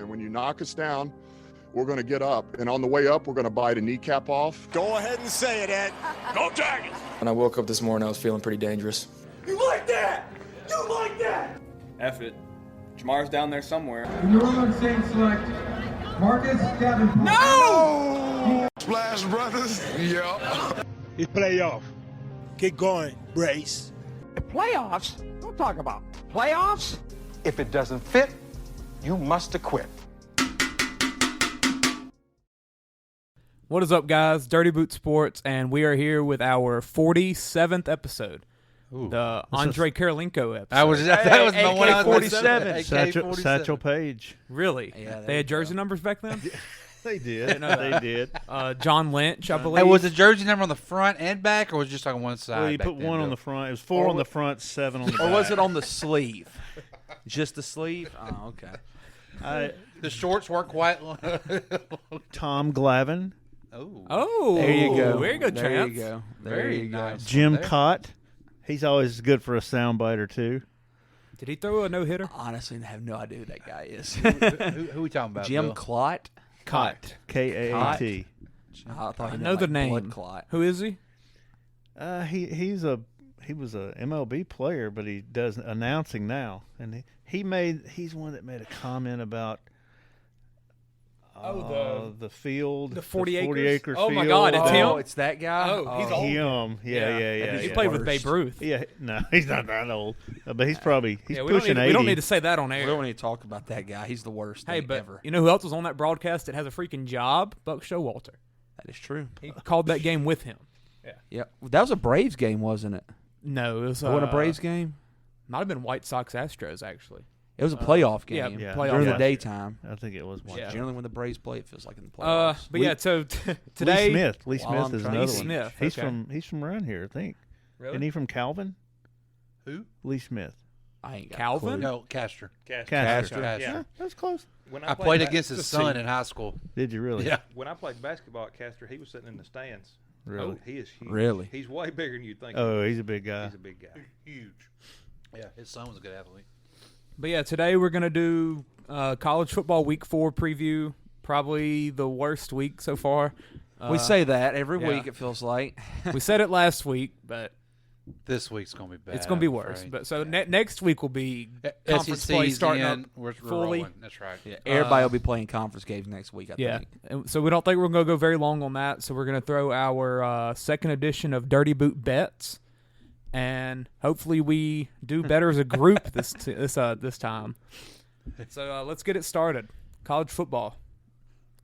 And when you knock us down, we're going to get up. And on the way up, we're going to bite a kneecap off. Go ahead and say it, Ed. Go Tigers! When I woke up this morning, I was feeling pretty dangerous. You like that? You like that? F it. Jamar's down there somewhere. The New Orleans Saints select Marcus Davenport. No! Splash Brothers. Yeah. It's playoff. Keep going, Brace. Playoffs? Don't talk about playoffs. If it doesn't fit, you must acquit. What is up, guys? Dirty Boot Sports, and we are here with our 47th episode. Ooh. The Andre Karolinko episode. That was my one. AK-47. Satchel Paige. Really? Yeah, they had jersey numbers back then? They did. Didn't know that. They did. John Lynch, I believe. Hey, was the jersey number on the front and back, or was it just on one side? Well, you put one on the front. It was four on the front, 7 on the back. Or was it on the sleeve? Just the sleeve? Oh, okay. The shorts weren't quite long. Tom Glavine. Oh, there you go. There you go, There Chance. you go. Very There you go. nice. Jim Cott. He's always good for a soundbite or two. Did he throw a no-hitter? Honestly, I have no idea who that guy is. Who we talking about? Jim Bill? Clot? Cott. K-A-A-T. I thought I know the name. Blood Clot. Who is he? He was a MLB player, but he does announcing now, and he's one that made a comment about the field, the 40 acre Oh, field. my God, it's him? Oh, it's that guy? Oh, he's old. Him. Yeah. He played with Babe Ruth. Yeah, no, he's not that old, but he's probably we pushing don't 80. We don't need to say that on air. We don't need to talk about that guy. He's the worst Hey, thing but ever. you know who else was on that broadcast that has a freaking job? Buck Showalter. That is true. He called that game with him. Yeah. That was a Braves game, wasn't it? No, it was Wasn't a Braves game? Might have been White Sox Astros, actually. It was a playoff game. Yeah, playoff. During the Yeah. daytime. I think it was one. Yeah. Generally, when the Braves play, it feels like in the playoffs. But yeah, so today Lee While Smith I'm is trying- another Lee one. Smith, He's okay. he's from around here, I think. Really? Isn't he from Calvin? Who? Lee Smith. I ain't got Calvin? a clue. No, Castor. Castor. Yeah. That's close. When I played against his son in high school. Did you really? Yeah. When I played basketball at Castor, he was sitting in the stands. Really? Oh, he is huge. Really? He's way bigger than you'd think. Oh, he's a big guy. He's a big guy. Huge. Yeah, his son was a good athlete. But yeah, today we're gonna do college football week 4 preview. Probably the worst week so far. We say that every yeah. week, it feels like. We said it last week, but This week's gonna be bad. it's gonna be worse. Right? But so next week will be conference SEC's play starting in, up we're fully. rolling. That's right. Yeah, everybody will be playing conference games next week, I Yeah, think. and so we don't think we're gonna go very long on that. So we're gonna throw our second edition of Dirty Boot Bets, and hopefully we do better as a group this time. So let's get it started. College football.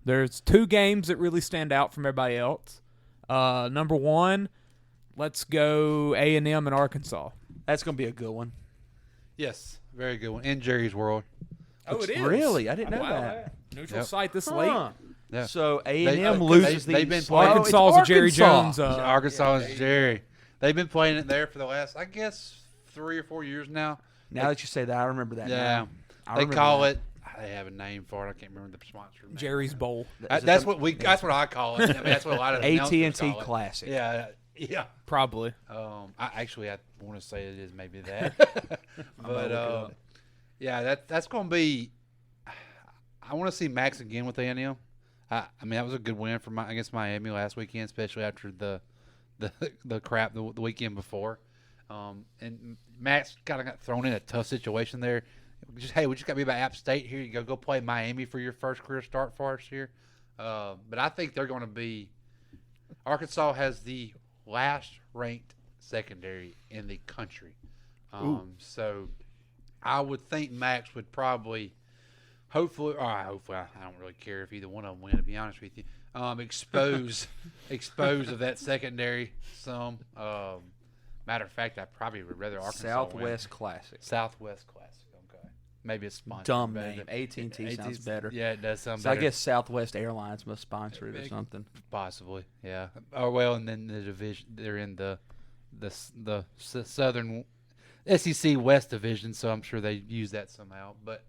There's 2 games that really stand out from everybody else. Number 1, let's go A&M and Arkansas. That's going to be a good one. Yes, very good one. In Jerry's world. Oh, it is? Really? I didn't know Wow. that. Neutral Yep. site this Huh. late. Yeah. So They- A&M loses they've the been playing- Arkansas is a Jerry Jones. Arkansas is Jerry. They've been playing it there for the last, I guess, 3 or 4 years now. Now that you say that, I remember that. Yeah. now. I They remember call that. it. They have a name for it. I can't remember the sponsor name. Jerry's Bowl. That's what we. That's what I call it. I mean, that's what a lot of AT&T announcers call it. Classic. Yeah. Probably. I want to say it is maybe that. But that's going to be. I want to see Max again with A&M. I mean, that was a good win for against Miami last weekend, especially after the crap the weekend before. And Max kind of got thrown in a tough situation there. We just got to be by App State here. You go play Miami for your first career start for us here. But I think they're going to be. Arkansas has the last ranked secondary in the country. So I would think Max would probably, hopefully, I don't really care if either one of them win, to be honest with you. Expose of that secondary some. Matter of fact, I probably would rather Arkansas Southwest win. Classic. Southwest Classic. Okay, maybe it's sponsored. Dumb but name. AT&T sounds better. Yeah, it does sound So better. I guess Southwest Airlines must sponsor it or something. Possibly, yeah. Oh well, and then the division they're in the Southern SEC West division, so I'm sure they use that somehow. But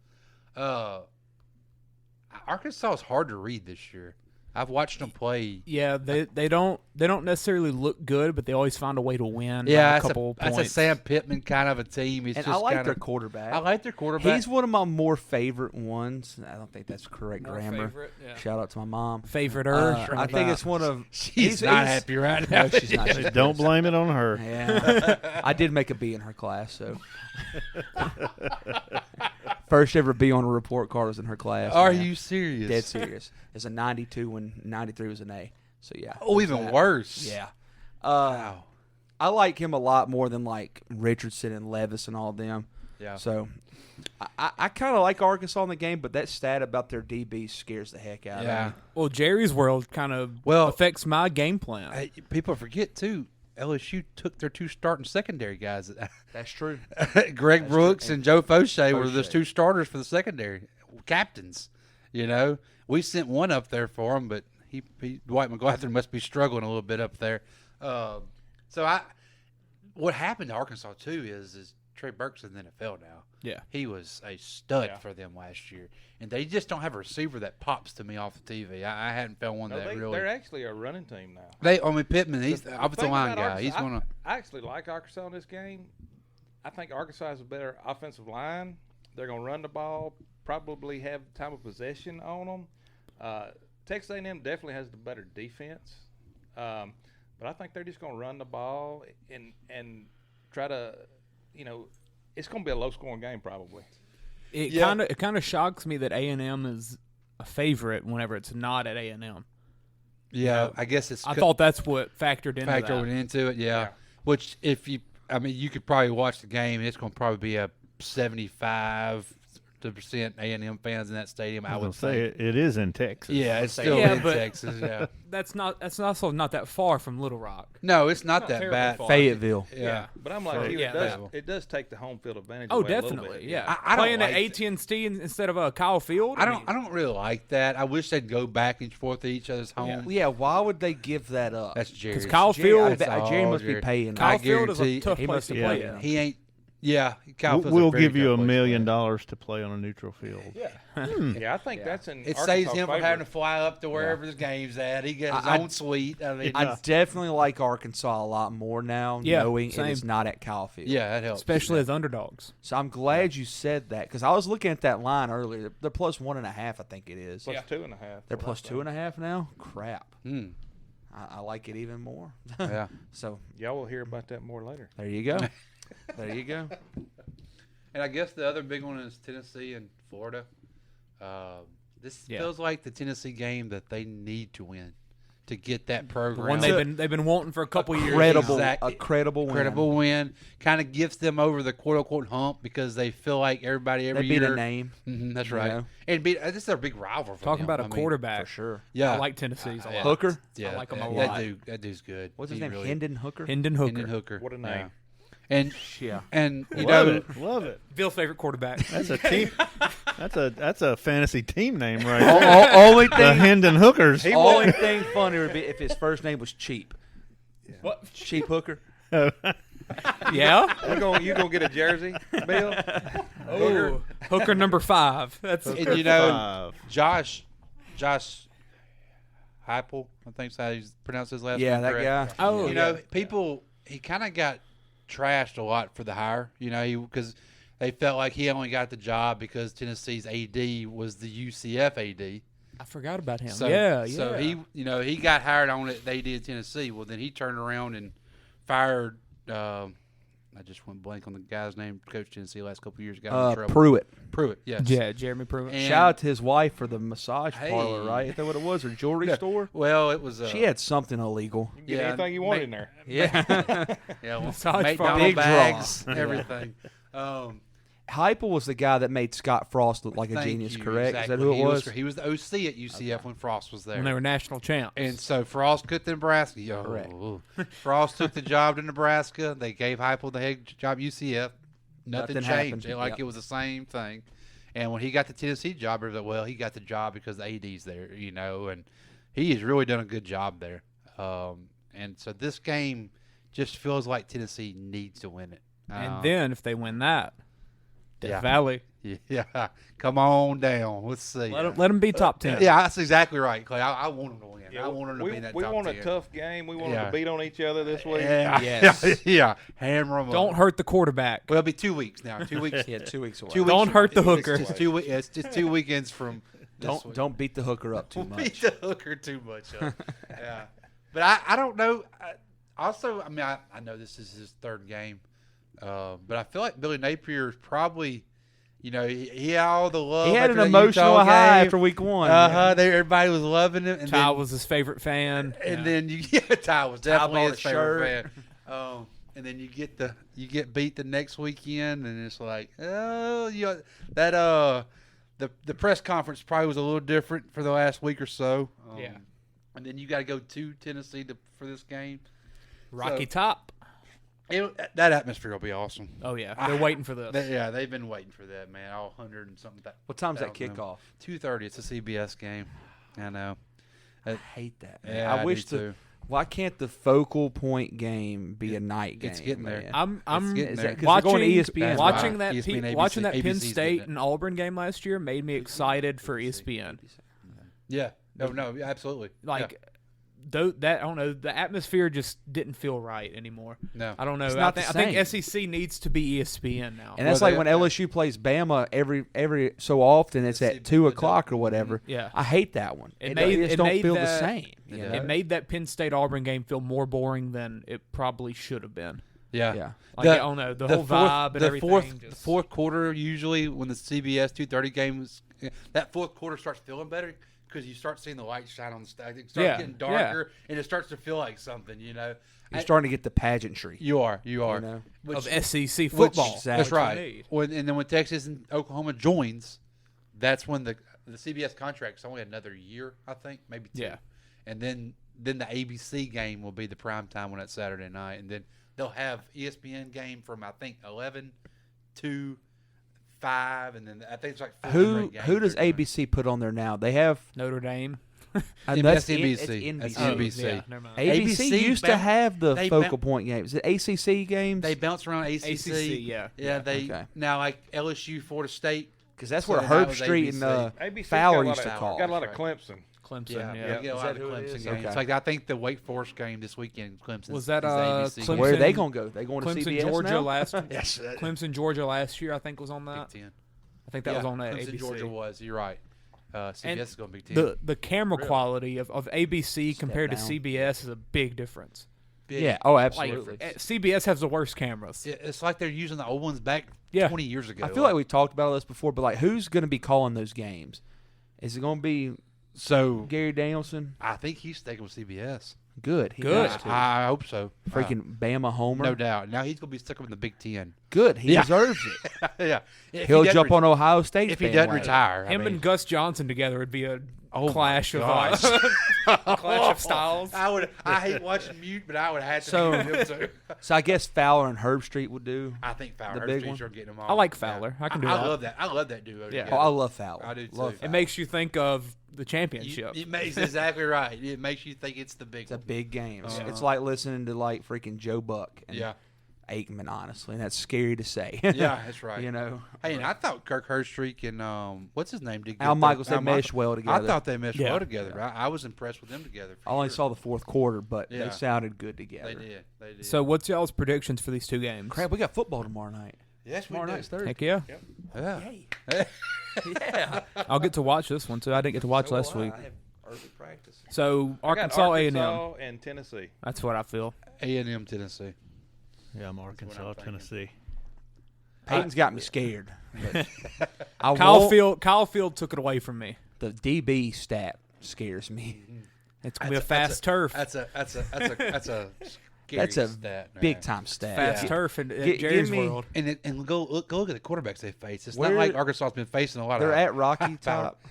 Arkansas is hard to read this year. I've watched them play. Yeah, they don't necessarily look good, but they always find a way to win. Yeah, by a couple points. that's a Sam Pittman kind of a team. And I like their quarterback. I like their quarterback. He's one of my more favorite ones. I don't think that's correct grammar. favorite, yeah. Shout out to my mom. Favorite-er. I think it's one of. She's not happy right now. No, she's not. Don't blame it on her. Yeah, I did make a B in her class, so. First ever B on a report card was in her class. Are man. you serious? Dead serious. It's a 92 when 93 was an A. So yeah. Oh, even worse. Yeah. Wow. I like him a lot more than like Richardson and Levis and all of them. Yeah. So I kind of like Arkansas in the game, but that stat about their DB scares the heck out of me. Well, Jerry's world kind of affects my game plan. Hey, people forget too. LSU took their 2 starting secondary guys. That's true. Greg Brooks and Joe Fauché were the 2 starters for the secondary captains. You know, we sent one up there for him, but Dwight McGlothern must be struggling a little bit up there. What happened to Arkansas too is Trey Burke's in the NFL now. Yeah, he was a stud for them last year, and they just don't have a receiver that pops to me off the TV. I hadn't found one that really. They're actually a running team now. Pittman, he's the offensive line guy. He's gonna. I actually like Arkansas in this game. I think Arkansas has a better offensive line. They're gonna run the ball, probably have time of possession on them. Texas A&M definitely has the better defense, but I think they're just gonna run the ball and try to, it's going to be a low-scoring game probably. It kind of shocks me that A&M is a favorite whenever it's not at A&M. Yeah, I guess I thought that's what factored into it. Yeah. Which you could probably watch the game, and it's going to probably be a 75% A&M fans in that stadium. I would say it is in Texas. Yeah, it's still in Texas. Yeah, that's also not that far from Little Rock. No, it's not that bad. Far. Fayetteville. Yeah, but I'm like, it does take the home field advantage. Oh, away definitely. A little bit. Yeah, I playing don't at like AT&T instead of Kyle Field. I don't really like that. I wish they'd go back and forth to each other's home. Yeah, why would they give that up? That's Jerry. Because Kyle Field, Jerry must be paying. Kyle Field is a tough place to play in. He ain't. Yeah, we'll give you $1 million to play on a neutral field. Yeah, yeah, I think that's an. It saves him from having to fly up to wherever the game's at. He gets his own suite. I definitely like Arkansas a lot more now, knowing it is not at Kyle Field. Yeah, that helps. Especially as underdogs. So I'm glad you said that because I was looking at that line earlier. They're plus 1.5, I think it is. Plus 2.5. They're plus 2.5 now. Crap. I like it even more. Yeah. So y'all will hear about that more later. There you go. There you go. And I guess the other big one is Tennessee and Florida. This feels like the Tennessee game that they need to win to get that program. The one they've been wanting for a couple years. A credible win. Kind of gets them over the quote unquote hump because they feel like everybody every year. They beat a name. That's right. Know? And this is their big rival. For Talking them. about a quarterback for sure. Yeah, I like Tennessee's a lot. Hooker. Yeah, I like him a lot. That dude's good. What's his name? Hendon Hooker. Hendon Hooker. Hendon Hooker. What a name. Yeah. And you love it. Bill's favorite quarterback. That's a team. That's a fantasy team name, right? Only thing, the Hendon Hookers. Only thing funny would be if his first name was Cheap. Yeah. What? Cheap Hooker. Yeah. You gonna get a jersey, Bill? Hooker number 5. That's and Josh Heupel, I think that's how you pronounce his last name. Yeah, that guy. Oh, people. He kind of got trashed a lot for the hire, because they felt like he only got the job because Tennessee's AD was the UCF AD. I forgot about him. So, yeah. So he got hired on it. They did Tennessee. Well, then he turned around and fired. I just went blank on the guy's name. Coached Tennessee last couple of years. Got in trouble. Pruitt. Yes. Yeah, Jeremy Pruitt. And shout out to his wife for the massage parlor, right? Is that what it was? Or jewelry store? Well, it was. She had something illegal. You can get anything you want in there. Yeah. Yeah. Massage parlor, big bags, draw. everything. Heupel was the guy that made Scott Frost look like a genius, correct? Exactly. Is that who it was? He was the OC at UCF when Frost was there. When they were national champs. And so Frost took Nebraska. Correct. Frost took the job to Nebraska. They gave Heupel the head job at UCF. Nothing changed. Happened. It was the same thing. And when he got the Tennessee job, they were like, well, he got the job because the AD's there, and he has really done a good job there. And so this game just feels like Tennessee needs to win it. And then if they win that, Death Valley. Yeah, come on down. Let's see. Let them be top 10. Yeah, that's exactly right, Clay. I want them to win. Yeah, I want them to be in that we top want 10. a tough game. We want them to beat on each other this week. Yeah, Yes. yeah. Hammer them. Don't up. hurt the quarterback. Well, it'll be 2 weeks now. 2 weeks. Yeah, 2 weeks away. 2 weeks Don't from- hurt the it's hooker. just 2 weeks. It's just 2 weekends from. this week. Don't beat the hooker up too Don't much. beat the hooker too much. Yeah, but I don't know. I mean, I know this is his third game, but I feel like Billy Napier is probably, he had all the love. He had after an that emotional Utah high game. after week 1. Everybody was loving him. And Ty then, was his favorite fan. and then Ty was definitely bought his a favorite fan. And then you get beat the next weekend, and it's like, the press conference probably was a little different for the last week or so. And then you got to go to Tennessee for this game. Rocky Top. That atmosphere will be awesome. Oh, yeah. They're waiting for this. They've been waiting for that, man. All 100 and something. What time's that kickoff? 2:30. It's a CBS game. I know. I hate that, man. Yeah, I wish do too. Why can't the focal point game be a night game? It's getting there. Man? I'm getting there. watching Going to ESPN. watching Right. that ESPN, ABC, watching that Penn ABC's State getting it. and Auburn game last year made me excited for ESPN. Yeah. No, absolutely. Like that, I don't know. The atmosphere just didn't feel right anymore. No. I don't know. It's not I the think same. SEC needs to be ESPN now. And that's like when LSU plays Bama every so often. It's at 2 o'clock or whatever. Yeah. I hate that one. It just don't feel the that- same. You know? It made that Penn State Auburn game feel more boring than it probably should have been. Yeah. Yeah. Like, I don't know, the whole vibe and everything. The fourth quarter, usually when the CBS 2:30 games, that fourth quarter starts feeling better because you start seeing the light shine on the stage. It starts getting darker, and it starts to feel like something, You're starting to get the pageantry. You are. know? Of SEC football. That's you right. And then when Texas and Oklahoma joins, that's when the CBS contract's only another year, I think, maybe 2. Yeah. And then the ABC game will be the prime time on that Saturday night, and then they'll have ESPN game from I think 11 to 5, and then I think it's like 4 Who straight who games does ABC put on there now? They have Notre Dame. That's NBC. NBC. That's Oh, NBC. yeah, never mind. ABC used to have the they focal point games. The ACC games. They bounce around ACC. yeah. They Okay. now like LSU, Florida State. Because that's So where that Herb was Street ABC. and ABC Fowler got a used lot to of- call. Got a lot of Right. Clemson. Clemson. Yeah, Yeah. we get a Is lot that of who it Clemson is? games. Okay. It's like I think the Wake Forest game this weekend, Clemson. Was that, is the ABC Clemson- game. Where are they going to go? They going to Clemson, CBS Georgia now? last. Yes, Clemson, Georgia last year, I think was on that. Big Ten. I think that was on that Clemson, ABC. Georgia was. You're right. CBS And is going to be 10. The camera quality of ABC compared to down. CBS is a big difference. Yeah. Oh, Like absolutely. CBS has the worst cameras. It's like they're using the old ones back 20 years ago. I feel like we talked about this before, but like, who's going to be calling those games? Is it going to be Gary Danielson? I think he's sticking with CBS. Good. He Good. has to. I hope so. Freaking Bama homer. No doubt. Now he's going to be stuck in the Big Ten. Good. He deserves it. Yeah. If He'll he doesn't jump on Ohio State if he doesn't retire. Him and Gus Johnson together would be a Oh clash my of clash of styles. I hate watching Mute, but I would have to So- be with him too. So I guess Fowler and Herb Street would do. I think Fowler. The Herb big Street's one? getting them all. I like Fowler. I can do that. I love that. I love that duo. Yeah. together. Oh, I love Fowler. I do too. Love It Fowler. makes you think of the championship. It makes exactly right. It makes you think it's the big. It's a big game. Uh-huh. It's like listening to like freaking Joe Buck and Yeah. Aikman, honestly, and that's scary to say. Yeah, that's right. You know. Hey, and I thought Kirk Herbstreit and what's his name did. Al good Michaels, things. they meshed well together. I thought they meshed Yeah. well together. I was impressed with them together. I only saw the fourth quarter, but Yeah. they sounded good together. They did. They did. So what's y'all's predictions for these two games? Crap, we got football tomorrow night. yes, we Tomorrow do. night's Thursday. Heck yeah. Yeah. Yeah. I'll get to watch this one too. I didn't get to watch last week. I have early practice. So I got Arkansas A&M. Arkansas and Tennessee. That's what I feel. A&M, Tennessee. Yeah, I'm Arkansas, Tennessee. Peyton's got me scared. I Kyle won't- Field took it away from me. The DB stat scares me. It's gonna be a fast turf. That's a scary That's a stat, man. big time stat. Fast Yeah. turf in Give Jerry's me- world. And go look at the quarterbacks they face. It's Where- not like Arkansas's been facing a lot They're of. at Rocky Fowler. Top.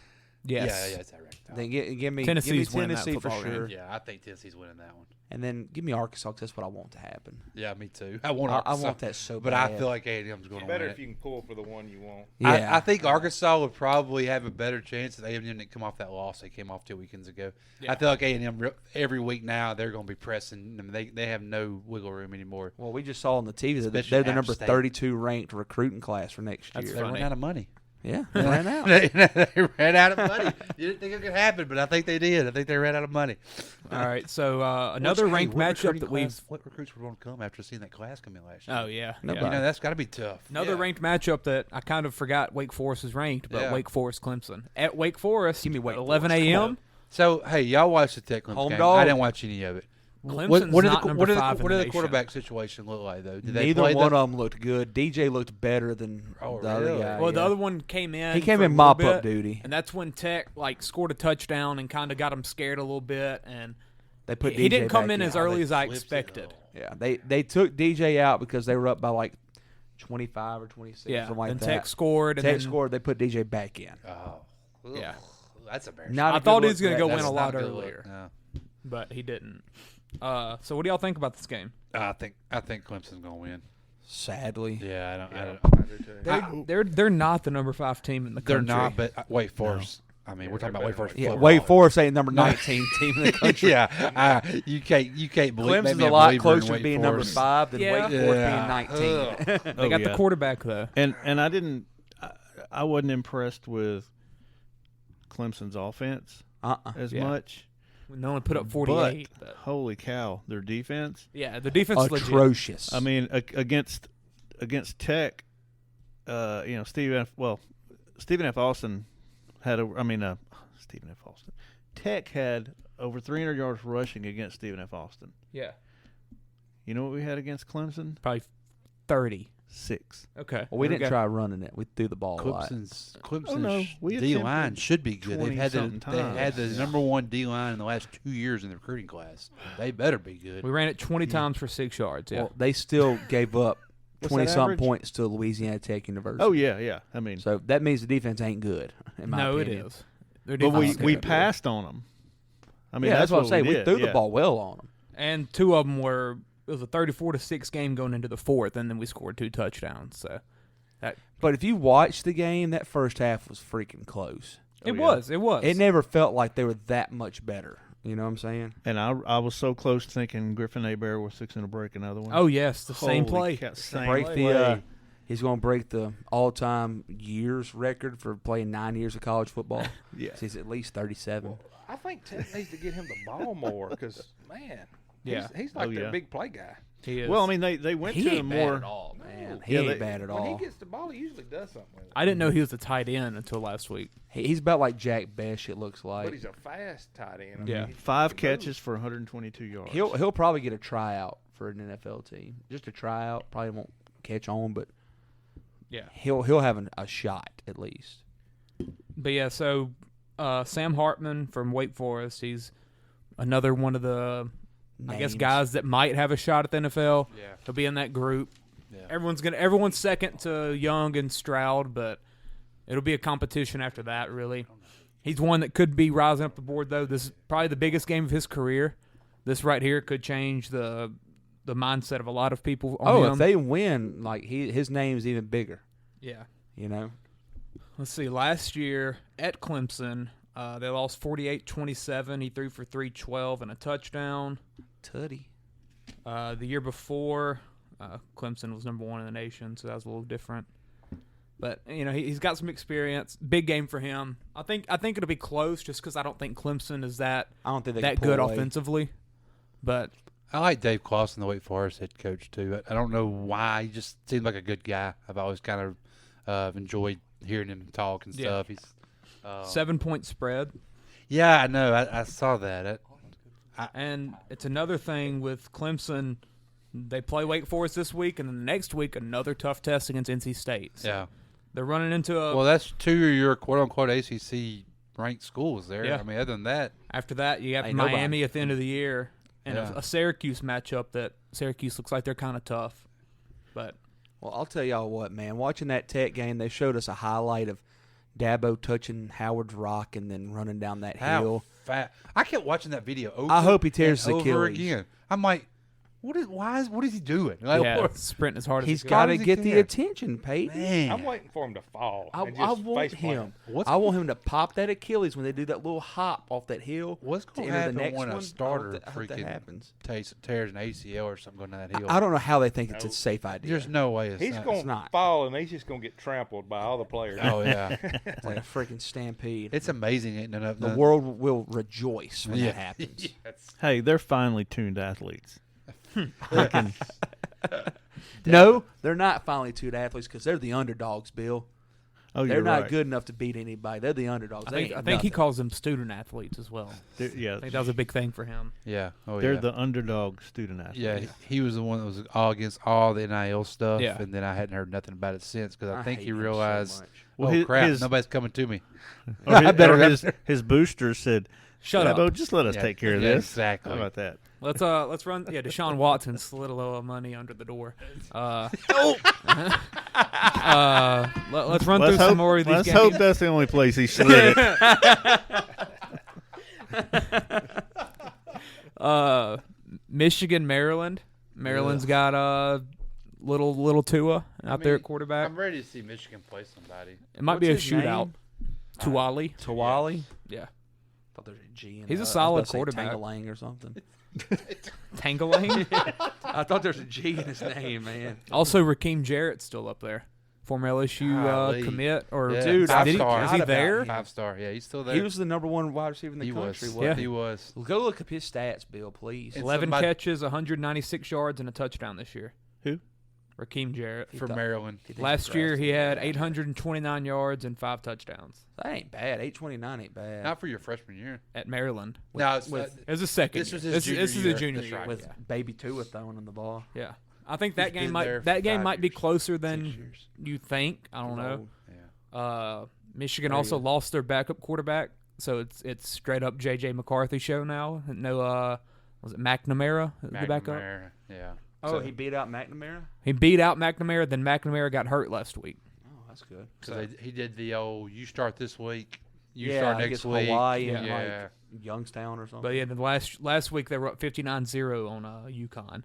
Yes. Yeah, it's that ranked. Then give me Tennessee's winning that Tennessee for football game. sure. Yeah, I think Tennessee's winning that one. And then give me Arkansas 'cause that's what I want to happen. Yeah, me too. I want I Arkansas. want that so but bad. I feel like A&M's going to win Better it. if you can pull for the one you want. Yeah. I think Arkansas would probably have a better chance if A&M didn't come off that loss they came off 2 weekends ago. Yeah. I feel like A&M every week now they're going to be pressing. I mean, they have no wiggle room anymore. Well, we just saw on the TV that Especially they're the App number State. 32 ranked recruiting class for next year. That's They funny. ran out of money. Yeah, they ran out. They ran out of money. You didn't think it could happen, but I think they did. I think they ran out of money. All right, so another ranked matchup that What recruits were going to come after seeing that class come in last year? Oh yeah, Nobody. You know, that's got to be tough. Another ranked matchup that I kind of forgot Wake Forest is ranked, but Yeah. Wake Forest Clemson at Wake Forest. Give me Wake at 11 Forest. Come a.m. on. So, hey, y'all watched the Tech Clemson Home game. dog. I didn't watch any of it. Clemson's not number 5 in What the did the nation. quarterback situation look like, though? Did they Neither play one of them looked good. DJ looked better than Oh, the other really? guy. Well, the yeah. other one came in. He came for a in little mop-up bit, duty. and that's when Tech scored a touchdown and kind of got him scared a little bit. And They put he DJ didn't come back in as early as I expected. Yeah, they took DJ out because they were up by like 25 or 26. Yeah, something like and that. Tech scored. And Tech then, scored. They put DJ back in. Oh. Yeah. That's embarrassing. Not a I good thought he look was going to for go that. win That's a not lot a good look. earlier, No. but he didn't. So what do y'all think about this game? I think Clemson's going to win. Sadly, Yeah, I don't. I do too. They're not the number 5 team in the They're country. not, but Wake Forest. I mean, we're talking about Wake Forest. yeah. football. Wake Forest ain't number 19 team in the country. Yeah, you can't believe. make Clemson's me a lot believer in closer to Wake being number Forest. 5 than Yeah. Wake Forest Yeah. being 19. They got yeah. the quarterback though. And I didn't. I wasn't impressed with Clemson's offense as Yeah. much. We only put up 48. But, Holy cow, their defense! yeah, the defense is legit. Atrocious. I mean, against Tech, Stephen F. Austin had Stephen F. Austin. Tech had over 300 yards rushing against Stephen F. Austin. Yeah, You know what we had against Clemson? probably 30. 6. Okay. well, we There didn't go. try running it. We threw the ball a lot. Clemson's Oh, no, we D line attempted should be good. They've had 20-something they had the times. number 1 D line in the last 2 years in the recruiting class. They better be good. We ran it 20 times for 6 yards. Yeah. Well, they still gave up What's that 20-something average? points to Louisiana Tech University. Oh yeah. I mean, So that means the defense ain't good, in my no, opinion. it is. Their but defense we is good. passed on them. I mean, Yeah, that's what I'm saying. We did, threw the yeah. ball well on them. And 2 of them were. It was a 34-6 game going into the 4th, and then we scored 2 touchdowns. So that But if you watch the game, that first half was freaking close. it yeah. was. It was. It never felt like they were that much better. You know what I'm saying? And I was so close to thinking Griffin Abear was fixing to break another one. Oh yes, the same Holy play. cow, same Break play. the. He's going to break the all-time years record for playing 9 years of college football. Yeah. He's at least 37. I think Tech needs to get him the ball more because, man, Yeah. he's like Oh, their yeah. big play guy. He is. Well, I mean, they went He to a ain't bad more. at all, man. He Yeah, ain't they- bad at When all. he gets the ball, he usually does something with it. I didn't know he was a tight end until last week. He's about like Jack Besh, it looks But like. he's a fast tight end. Yeah. he 5 can move. catches for 122 yards. He'll probably get a tryout for an NFL team. Just a tryout. Probably won't catch on, but Yeah. he'll have a shot at least. But yeah, so Sam Hartman from Wake Forest, he's another one of the I guess Names. guys that might have a shot at the NFL. Yeah. He'll be in that group. Yeah. Everyone's second to Young and Stroud, but it'll be a competition after that, really. He's one that could be rising up the board, though. This is probably the biggest game of his career. This right here could change the mindset of a lot of people on him. If they win, like his name's even bigger. Yeah. You know? Let's see. Last year at Clemson, they lost 48-27. He threw for 312 and a touchdown. Tutty. The year before, Clemson was number 1 in the nation, so that was a little different. But he's got some experience. Big game for him. I think it'll be close, just because I don't think Clemson is that they that can pull good away. offensively. But I like Dave Clawson, the Wake Forest head coach too. I don't know why. He just seems like a good guy. I've always kind of enjoyed hearing him talk and Yeah. stuff. He's 7-point spread. Yeah, I know. I saw that. And it's another thing with Clemson. They play Wake Forest this week, and then the next week another tough test against NC State. So Yeah. they're running into a. Well, that's 2 of your quote-unquote ACC ranked schools there. Yeah. I mean, other than that, After that, you have Ain't Miami nobody. at the end of the year, and Yeah. a Syracuse matchup that Syracuse looks like they're kind of tough. But Well, I'll tell y'all what, man. Watching that Tech game, they showed us a highlight of Dabo touching Howard's rock and then running down that hill. Fat. I kept watching that video over. I hope he tears and his over Achilles. again. I'm like, what is he doing? Like, Yeah, sprinting as hard as He's he got can. to get the attention, Peyton. Man. I'm waiting for him to fall. I and just want face plant. him. What's- I want him to pop that Achilles when they do that little hop off that hill. What's to going to enter happen the next when one. a starter I hope that freaking happens. tears an ACL or something going down that hill? I don't know how they think it's a safe idea. There's no way He's not. going to not. fall, and he's just going to get trampled by all the players. Oh yeah, It's like a freaking stampede. it's amazing. Ain't none of The world will rejoice when Yeah. that happens. Hey, they're finally tuned athletes. No, they're not finally two athletes because they're the underdogs, Bill. Oh, They're you're not right. good enough to beat anybody. They're the underdogs. I think he calls them student athletes as well. Yeah, I think that was a big thing for him. Yeah, oh they're yeah. the underdog student athletes. Yeah, he was the one that was all against all the NIL stuff, Yeah. and then I hadn't heard nothing about it since because I I think hate he him so realized, much. Well, oh his- crap, his- nobody's coming to me. Or his boosters said, Shut Dabo, up. just let us Yeah, take care of yeah, this. exactly. How about that? Let's run. Yeah, Deshaun Watson slid a little money under the door. Let's run through some more of these Let's games. hope that's the only place he slid it. Michigan, Maryland. Maryland's got little Tua out there at quarterback. I'm ready to see Michigan play somebody. It might What's be a his shootout. name? Tuwali. Tawali? Yeah. Thought there was a G in He's it. a I was solid about to say quarterback. Tangalang or something. Tangling. I thought there was a G in his name, man. Also, Raheem Jarrett's still up there. Former LSU Golly. commit. Or Yeah, Dude, five did he, star. is he Forgot about there? him. 5-star. Yeah, he's still there. He was the number one wide receiver in the He country. was. wasn't He was. Go look up his stats, Bill, please. It's 11 somebody- catches, 196 yards, and a touchdown this year. Who? Raheem Jarrett. For Maryland. Last year, he had 829 yards and 5 touchdowns That ain't bad. 829 ain't bad. Not for your freshman year. at Maryland. No, it's with- It was his second. This was year. his This is junior his year. junior That's year. right. with Yeah. baby Tua throwing in the ball. Yeah. I think that He's game been might there for that game 5 might be years. closer 6 than years. you think. I don't know. Yeah. Michigan Very also good. lost their backup quarterback, so it's straight up JJ McCarthy show now. No, was it McNamara the backup? McNamara, yeah. Oh, So- he beat out McNamara? He beat out McNamara, then McNamara got hurt last week. Oh, that's good. So he did the old, you start this week, you yeah, start I next guess week. Hawaii and Yeah. like Youngstown or something. But yeah, the last week they were up 59-0 on UConn.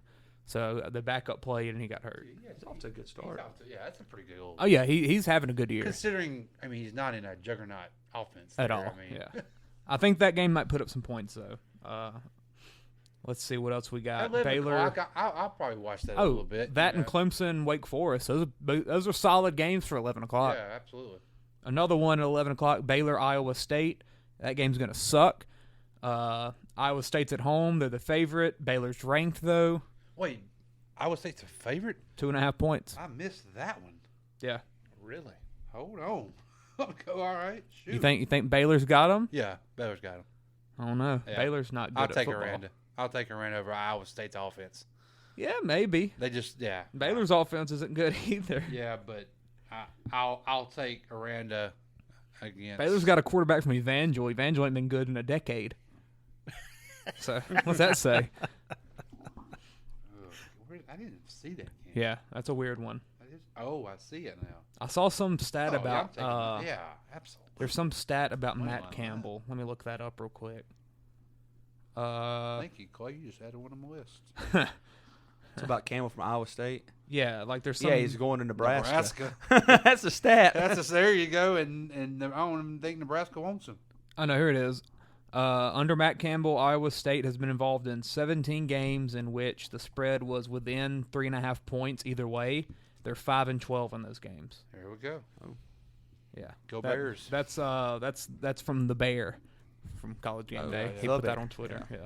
So the backup played and he got hurt. Yeah, it's off to a good start. Yeah, that's a pretty good old. Oh yeah, he's having a good year Considering, I mean, he's not in a juggernaut offense at there, all. I mean, Yeah, I think that game might put up some points though. Let's see what else we got. 11 Baylor. o'clock, I'll probably watch that a Oh, little bit. that you and know. Clemson, Wake Forest. Those are solid games for 11 o'clock. Yeah, absolutely. Another one at 11 o'clock, Baylor, Iowa State. That game's going to suck. Iowa State's at home. They're the favorite. Baylor's ranked, though. Wait, Iowa State's a favorite? 2.5 points. I missed that one. Yeah. Really? Hold on. All right. Shoot. You think Baylor's got them? Yeah, Baylor's got him. I don't know. Yeah. Baylor's not good I'll at take football. Aranda. I'll take Aranda over Iowa State's offense. Yeah, maybe. They just, yeah. Baylor's offense isn't good either. Yeah, but I'll take Aranda against. Baylor's got a quarterback from Evangel. Evangel ain't been good in a decade. So, what's that say? I didn't see that game. Yeah, that's a weird one. I see it now. I saw some stat Oh, about. yeah, absolutely. There's some stat about Money Matt line Campbell. Let me look that up real quick. Thank you, Clay. You just added one on my list. It's about Campbell from Iowa State. Yeah, like there's some. Yeah, he's going to Nebraska. Nebraska. That's a stat. There you go. And I don't even think Nebraska wants him. I know, here it is. Under Matt Campbell, Iowa State has been involved in 17 games in which the spread was within 3.5 points either way. They're 5-12 in those games. There we go. Oh. Yeah, Go Bears. That's from the Bear from College Game Day. yeah. He The put that Bear. on Twitter. Yeah.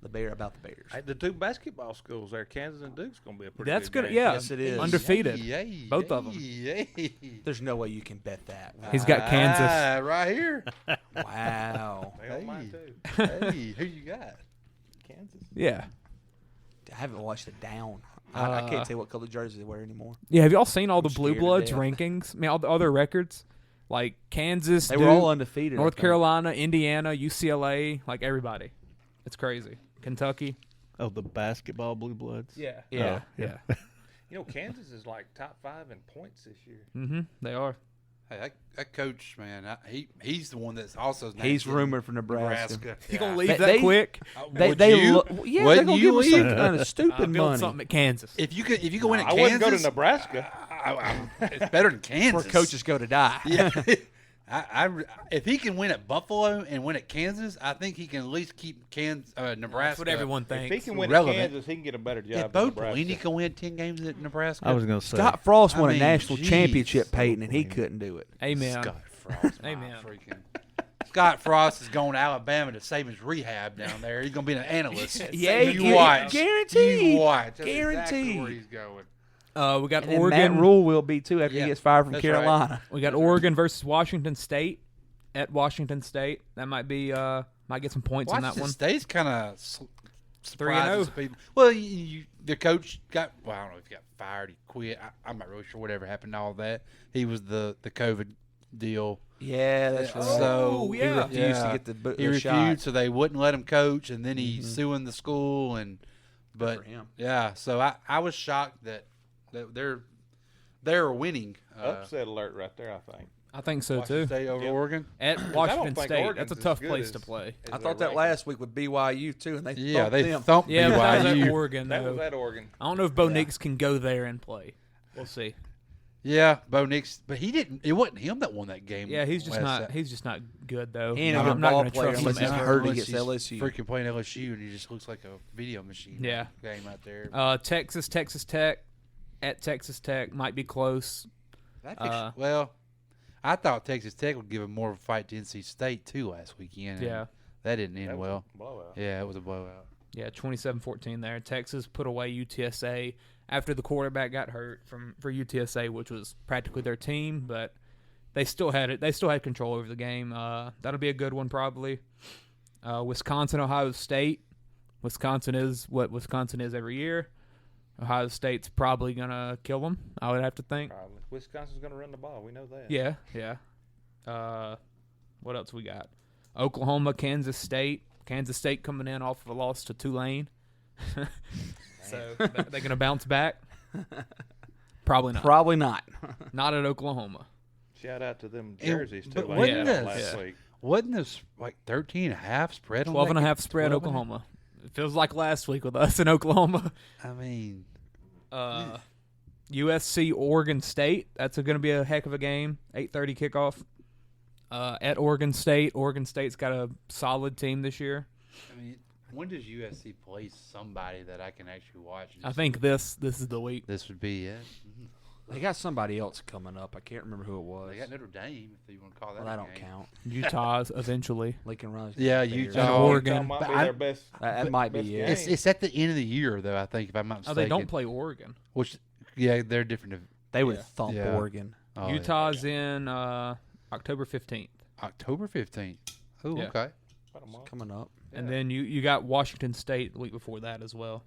The Bear about the Bears. Hey, the two basketball schools there, Kansas and Duke's going to be a pretty That's good good. game. Yeah, Yes, it is. undefeated. Yay, Both of them. Yay. There's no way you can bet that. He's got Kansas. Right here. Wow. They don't mind too. Hey, who you got? Kansas. Yeah. I haven't watched it down. I can't tell you what color jerseys they wear anymore. Yeah. Have y'all seen all the I'm Blue scared to Bloods death. rankings? I mean, all their records. Like Kansas, They Duke, were all undefeated. I North think. Carolina, Indiana, UCLA, like everybody. It's crazy. Kentucky. Oh, the basketball Blue Bloods? Yeah. Yeah. Yeah. You know, Kansas is like top 5 in points this year. Mm-hmm. They are. Hey, that coach, man, he's the one that's also He's rumored for Nebraska. You gonna leave that quick? They're gonna give him some kind of stupid money. Something at Kansas. If you can win at I Kansas, wouldn't go to Nebraska. It's better than Kansas. Where coaches go to die. Yeah. If he can win at Buffalo and win at Kansas, I think he can at least keep Nebraska. That's what everyone thinks. If he can win relevant. at Kansas, he can get a better job. If than Bo Nebraska. Pelini can win 10 games at Nebraska, I was going to say. Scott Frost won I mean, a national geez. championship, Peyton, and he couldn't do it. Amen. Scott Frost. Amen. Scott Frost is going to Alabama to save his rehab down there. He's going to be an analyst. Yeah, you watch. Guaranteed. You watch. That's Guaranteed. exactly where he's going. We got And Oregon. Matt Rule will be too after he gets fired from that's Carolina. We got Oregon versus Washington State at Washington State. That might be might get some points on that Washington one. State's kind of 3-0. people. Well, the coach got. Well, I don't know if he got fired. He quit. I'm not really sure whatever happened to all that. He was the COVID deal. Yeah, that's right. So Oh, yeah. He refused to get the he refused, shot. so they wouldn't let him coach, and then he's suing the school. But for him. yeah, so I was shocked that they're winning. Upset alert right there, I think. I think so Washington too. State over Oregon. At I Washington don't think State, Oregon's that's a as tough good place as- to play. as I their thought that ranking. last week with BYU too, and they Yeah, thumped they them. thumped Yeah, but that was BYU. at Oregon That though. was at Oregon. I don't know if Bo Nix can go there and play. We'll see. Yeah, Bo Nix, but he didn't. It wasn't him that won that game. Yeah, he's just last not. Saturday. He's just not good though. He ain't a I'm good not ball going to player trust unless him he's ever. hurt Unless against he's LSU. Freaking playing LSU, and he just looks like a video machine. Yeah. Game out there. Texas Tech at Texas Tech might be close. Well, I thought Texas Tech would give him more of a fight to NC State too last weekend. and Yeah. that didn't end That was well. a blowout. Yeah, it was a blowout. Yeah, 27-14 there. Texas put away UTSA after the quarterback got hurt for UTSA, which was practically their team, but they still had it. They still had control over the game. That'll be a good one probably. Wisconsin, Ohio State. Wisconsin is what Wisconsin is every year. Ohio State's probably gonna kill them, I would have to think. Probably. Wisconsin's going to run the ball. We know that. Yeah, yeah. What else we got? Oklahoma, Kansas State. Kansas State coming in off of a loss to Tulane. So they're going to bounce back? Probably not. Probably not. Not at Oklahoma. Shout out to them jerseys but too. wasn't Last week. Wasn't this like 13.5 spread on 12 and a that half game? spread 12 and a- Oklahoma. It feels like last week with us in Oklahoma. I mean, USC, Oregon State. That's going to be a heck of a game. 8:30 kickoff. At Oregon State. Oregon State's got a solid team this year. I mean, when does USC play somebody that I can actually watch? I think this is the week. This would be it. They got somebody else coming up. I can't remember who it was. They got Notre Dame, if you want to call that. Well, that a don't game. count. Utah's eventually. Lincoln Rose. Yeah, Bears. Utah. And Utah Oregon. might But be I- their best. That might be best it. game. It's at the end of the year, though. I think, if I'm not Oh, mistaken. they don't play Oregon. Which, yeah, they're different. They would Yeah. thump Yeah. Oregon. Oh, Utah's in October 15th. October 15th. Oh, Yeah. okay. About a month. Coming up. And then you got Washington State the week before that as well.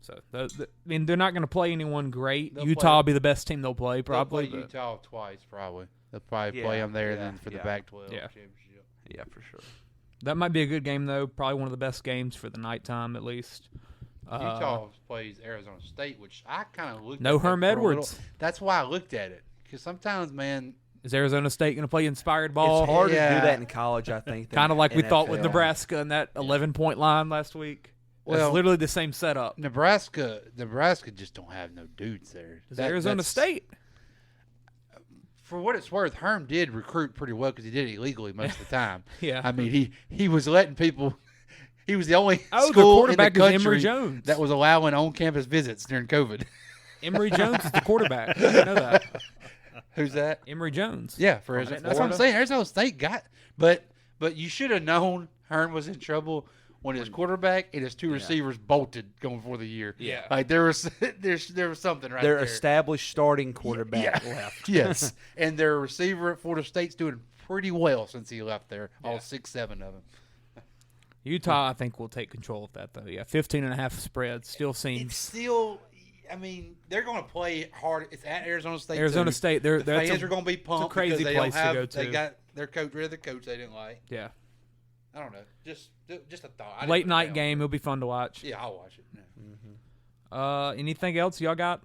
So, I mean, they're not going to play anyone great. They'll Utah play- will be the best team they'll play, probably. They'll play but- Utah twice, probably. They'll probably Yeah, play them there yeah, then for the yeah. Pac-12 Yeah. championship. Yeah, for sure. That might be a good game, though. Probably one of the best games for the nighttime, at least. Utah plays Arizona State, which I kind of looked No at. that Herm for a little- Edwards. That's why I looked at it. Because sometimes, man, Is Arizona State going to play inspired ball? It's hard to Yeah. do that in college, I think. than Kind of like we thought with NFL. Nebraska and that 11-point line last week. Well, Well- it's literally the same setup. Nebraska just don't have no dudes there. Is Arizona State? For what it's worth, Herm did recruit pretty well because he did it illegally most of the time. Yeah. I mean, he was letting people. He was the only Oh, the school quarterback in the is Emory country Jones. that was allowing on-campus visits during COVID. Emory Jones is the quarterback. I didn't know that. Who's that? Emory Jones. Yeah, for From Arizona. That's what I'm Florida. saying. Arizona State got, but you should have known Herm was in trouble when his quarterback and his two receivers bolted going for the year. Yeah. Like there was something right Their there. established starting quarterback Yeah. left. Yes, and their receiver at Florida State's doing pretty well since he left there. All 6-7 of them. Utah, I think, will take control of that, though. Yeah, 15.5 spread still It's seems. still. I mean, they're going to play hard. It's at Arizona State. Arizona too. State, The that's fans a- are going to be pumped crazy because they place don't to have. go to. They got their coach, rid of the coach they didn't like. Yeah. I don't know. Just a thought. I didn't Late put it night down. game. It'll be fun to watch. Yeah, I'll watch it. Yeah. Anything else y'all got?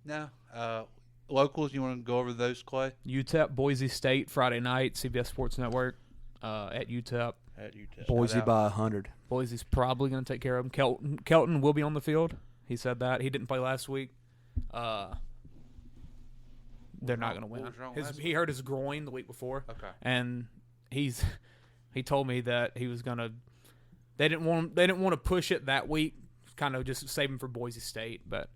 No. locals, you want to go over those, Clay? UTEP, Boise State, Friday night, CBS Sports Network at UTEP. Boise by 100. Boise's probably going to take care of him. Kelton will be on the field. He said that. He didn't play last week. They're not going to win. He hurt his groin the week before. Okay. And he told me that he was going to they didn't want to push it that week, kind of just save him for Boise State, but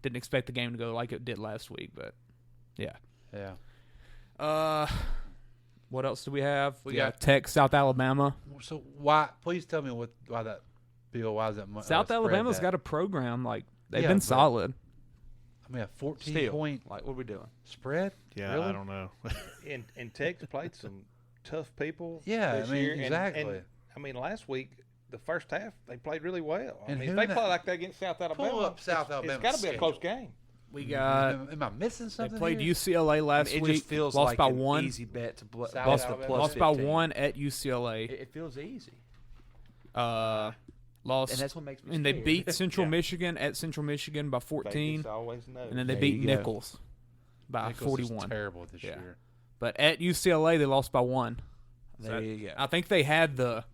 didn't expect the game to go like it did last week, but yeah. Yeah. What else do we have? We got Tech, South Alabama. So why? Please tell me why that Bill? Why is that? South Alabama's got a program like they've been solid. I mean, a 14-point. Like, what are we doing? Spread? Yeah, really? I don't know. and Tech's played some tough people. Yeah, this I mean, year. exactly. And, I mean, last week, the first half, they played really well. I And mean, who if they that- play like that against South Alabama, Pull up South Alabama's it's got to be a close schedule. game. We got. Am I missing something? They played here? UCLA last It week. just feels lost like by an one. easy bet to South lost the Alabama. plus Lost by 15. one at UCLA. It feels easy. Lost. And that's what makes me And they scared. beat Central Michigan at Central Michigan by 14. Vegas always knows. And then they There beat you go. Nichols by Nichols is 41. terrible this year. But at UCLA, they lost by one. There you go. I think they had the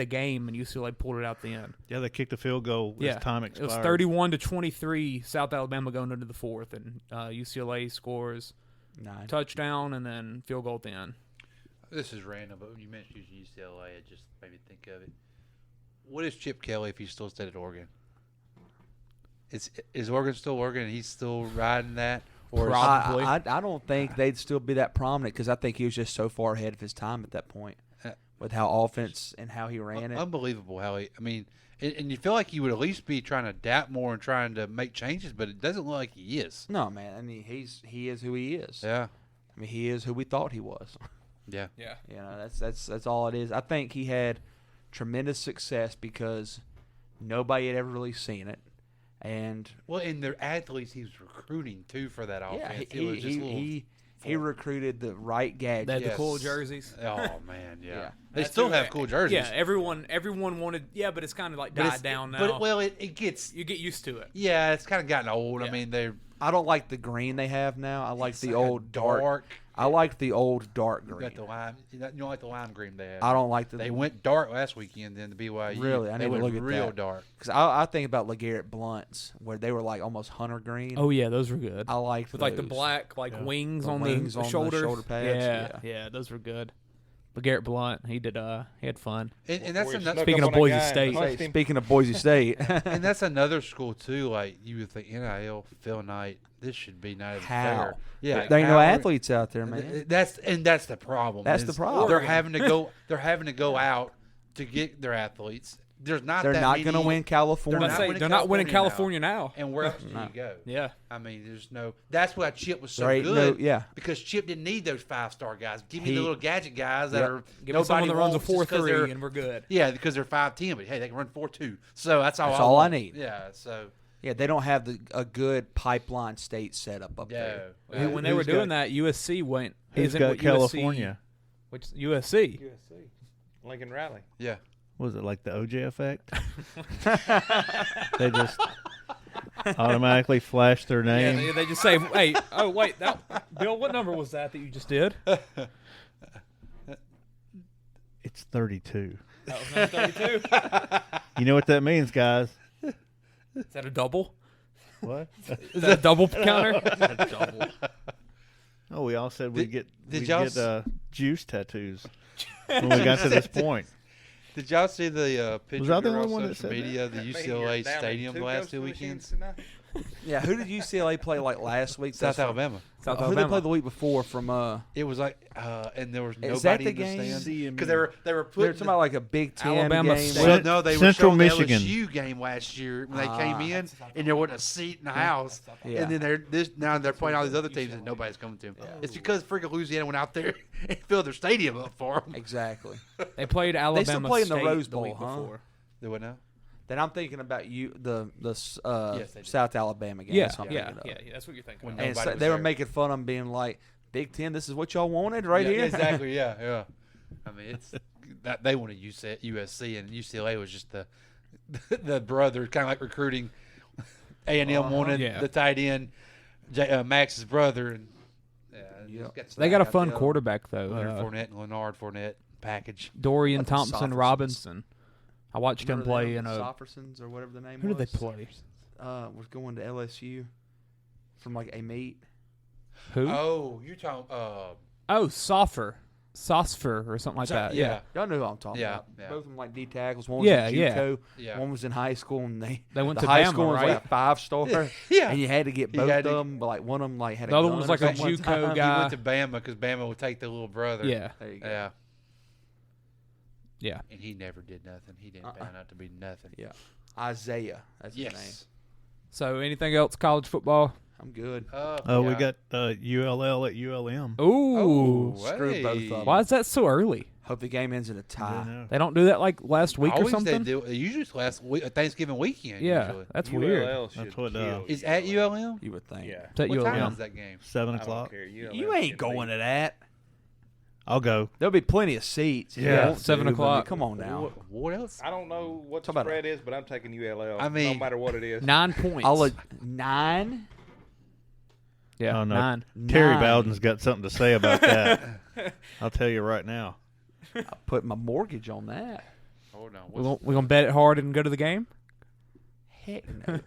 game, and UCLA pulled it out the end. Yeah, they kicked a field goal as time expired. It was 31-23. South Alabama going into the fourth, and UCLA scores 9 touchdown and then field goal at the end. This is random, but when you mentioned UCLA, it just made me think of it. What is Chip Kelly if he still stayed at Oregon? Is Oregon still Oregon and he's still riding that? Or is- Probably. I don't think they'd still be that prominent because I think he was just so far ahead of his time at that point with how offense and how he ran it. Unbelievable how he. I mean, and you feel like he would at least be trying to adapt more and trying to make changes, but it doesn't look like he is. No, man. I mean, he is who he is. Yeah. I mean, he is who we thought he was. Yeah. Yeah. You know, that's all it is. I think he had tremendous success because nobody had ever really seen it, and Well, and their athletes he was recruiting too for that offense. yeah, It was just he recruited the right gadgets. They had the cool jerseys. Oh man, yeah. Yeah. They still have cool jerseys. Yeah, everyone wanted. Yeah, but it's kind of like died down now. But it gets. You get used to it. Yeah, it's kind of gotten old. Yeah. I mean, they're. I don't like the green they have now. I like It's the like a old dark. I like the old dark You green. got the lime. You don't like the lime green they have. I don't like the. They went dark last weekend in the BYU. Really, I they need to went look at real that. dark. Because I think about LeGarrette Blunt's where they were like almost hunter green. Oh yeah, those were good. I liked with like the those. black wings The on wings the on the shoulders. shoulder pads, Yeah, yeah. those were good. But Garrett Blunt, he had fun. And that's another. Speaking of Boise State, Speaking of Boise State, And that's another school too. Like you would think NIL, Phil Knight. This should be not as How? fair. Yeah, there ain't no how- athletes out there, man. That's the problem. That's the is problem. They're having to go. They're having to go out to get their athletes. There's not. They're that not many- going to win California. They're not winning California now. And where else do you go? Yeah. I mean, there's no. That's why Chip was so There ain't good. yeah. Because Chip didn't need those 5-star guys. Give me He- the little gadget guys that Yep. are Give me someone nobody that runs a wants just 'cause 4.3 they're- and we're good. Yeah, because they're 5'10", but hey, they can run 4.2. So that's all. That's I all I want. need. Yeah. So. Yeah, they don't have a good pipeline state setup up there. Yeah. When they were doing that, USC went. Who's isn't got what California? Which USC? USC, Lincoln Riley. Yeah. Was it like the OJ effect? They just automatically flash their name. Yeah, they just say, "Hey, oh wait, Bill, what number was that you just did?" It's 32. That was number 32. You know what that means, guys? Is that a double? What? Is that a double counter? A double. Oh, we all said we'd get y'all juice tattoos when we got to this point. Did y'all see the picture I the on only one that social said media of the UCLA stadium the last 2 weekends? Yeah, who did UCLA play like last week? South Alabama. South Who Alabama. they played the week before from? It was like, and there was Is that nobody the in the game? stands because they were They're putting talking about like a Big Ten Alabama game. State. Well, no, they Central were showing Michigan. the LSU game last year when they came in, and there wasn't a seat in the house. Yeah. And then now they're playing all these other teams and nobody's coming to them. It's because freaking Louisiana went out there and filled their stadium up for them. Exactly. They played Alabama. still play in the State Rose the Bowl, week huh? before. They what now? Then I'm thinking about the Yes, they do. South Alabama game. Yeah, That's what I'm yeah, thinking of. yeah, that's what you're thinking. When Of. And nobody was they were there. making fun of them being like, Big Ten, this is what y'all wanted right Yeah, here? Exactly. Yeah, yeah. I mean, it's that they wanted USC and UCLA was just the brother, kind of like recruiting. A&M wanted Yeah. the tight end. Max's brother, and They got a fun quarterback though. Leonard Fournette and Leonard Fournette package. Dorian Thompson Robinson. I watched him Remember play them, in a. Soffersons or whatever the name Who was. did they play? Was going to LSU from like a meet. Who? Oh, you're talking. Oh, Sosfer or something like that. Yeah. Y'all know who I'm talking Yeah, about. yeah. Both of them like D tackles. One was Yeah, in yeah. JUCO. Yeah. One was in high school, and they went the to high Bama, school was right? like a 5-star. Yeah. And you had to get You both had of to- them, but like one of them like had The a other gun one was or like a something one JUCO time. He guy. went to Bama because Bama would take the little brother. Yeah. There you go. Yeah. Yeah. And he never did nothing. He didn't pan out to be nothing. Yeah. Isaiah. That's his name. Yes. So anything else college football? I'm good. We got ULL at ULM. Ooh. Screw both of them. Why is that so early? Hope the game ends in a tie. They don't do that like last week or Always something? They do. Usually it's last week, Thanksgiving weekend. Yeah, usually. that's weird. That's what Is at ULM? You would think. Yeah. It's at What ULM. time is that game? 7 I don't o'clock. care. You ain't going to that. I'll go. There'll be plenty of seats. if you Yeah. want to, 7 but o'clock. Come on now. What else? I don't know what Talk the about spread is, but I'm taking ULL. I mean- no matter what it is. 9 points. I'll 9. yeah, Oh, no. 9. Terry 9. Bowden's got something to say about that. I'll tell you right now. I put my mortgage on that. Hold on. We're going to bet it hard and go to the game? Heck no.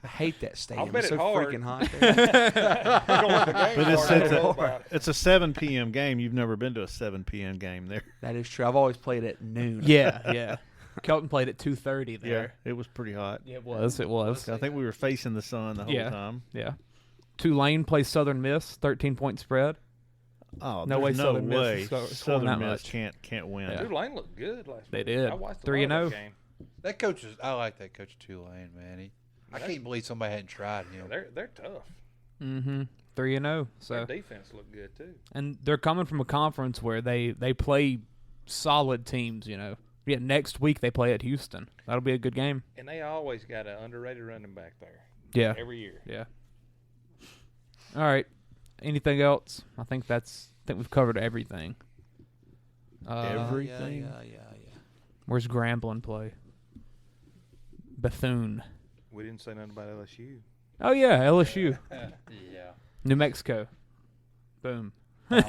I hate that stadium. I'll bet It's it so hard. freaking hot there. But it's a 7 p.m. game. You've never been to a 7 p.m. game there. That is true. I've always played at noon. Yeah, yeah. Kelton played at 2:30 there. It was pretty hot. Yeah, it was. It was. I think we were facing the sun the whole Yeah. time. Yeah. Tulane plays Southern Miss, 13-point spread. Oh, No way there's Southern Miss way is scoring Southern that Miss much. can't win. Yeah. Tulane looked good last They week. did. I watched 3-0. that game. That coach is. I like that coach Tulane, man. I can't believe somebody hadn't tried him. They're tough. Mm-hmm. 3-0. So Their defense looked good too. and they're coming from a conference where they play solid teams. You know. Yeah. Next week they play at Houston. That'll be a good game. And they always got an underrated running back there. Yeah. Every year. Yeah. All right. Anything else? I think we've covered everything. Everything. Yeah. Where's Grambling play? Bethune. We didn't say nothing about LSU. Oh yeah, LSU. Yeah. New Mexico. Boom. Enough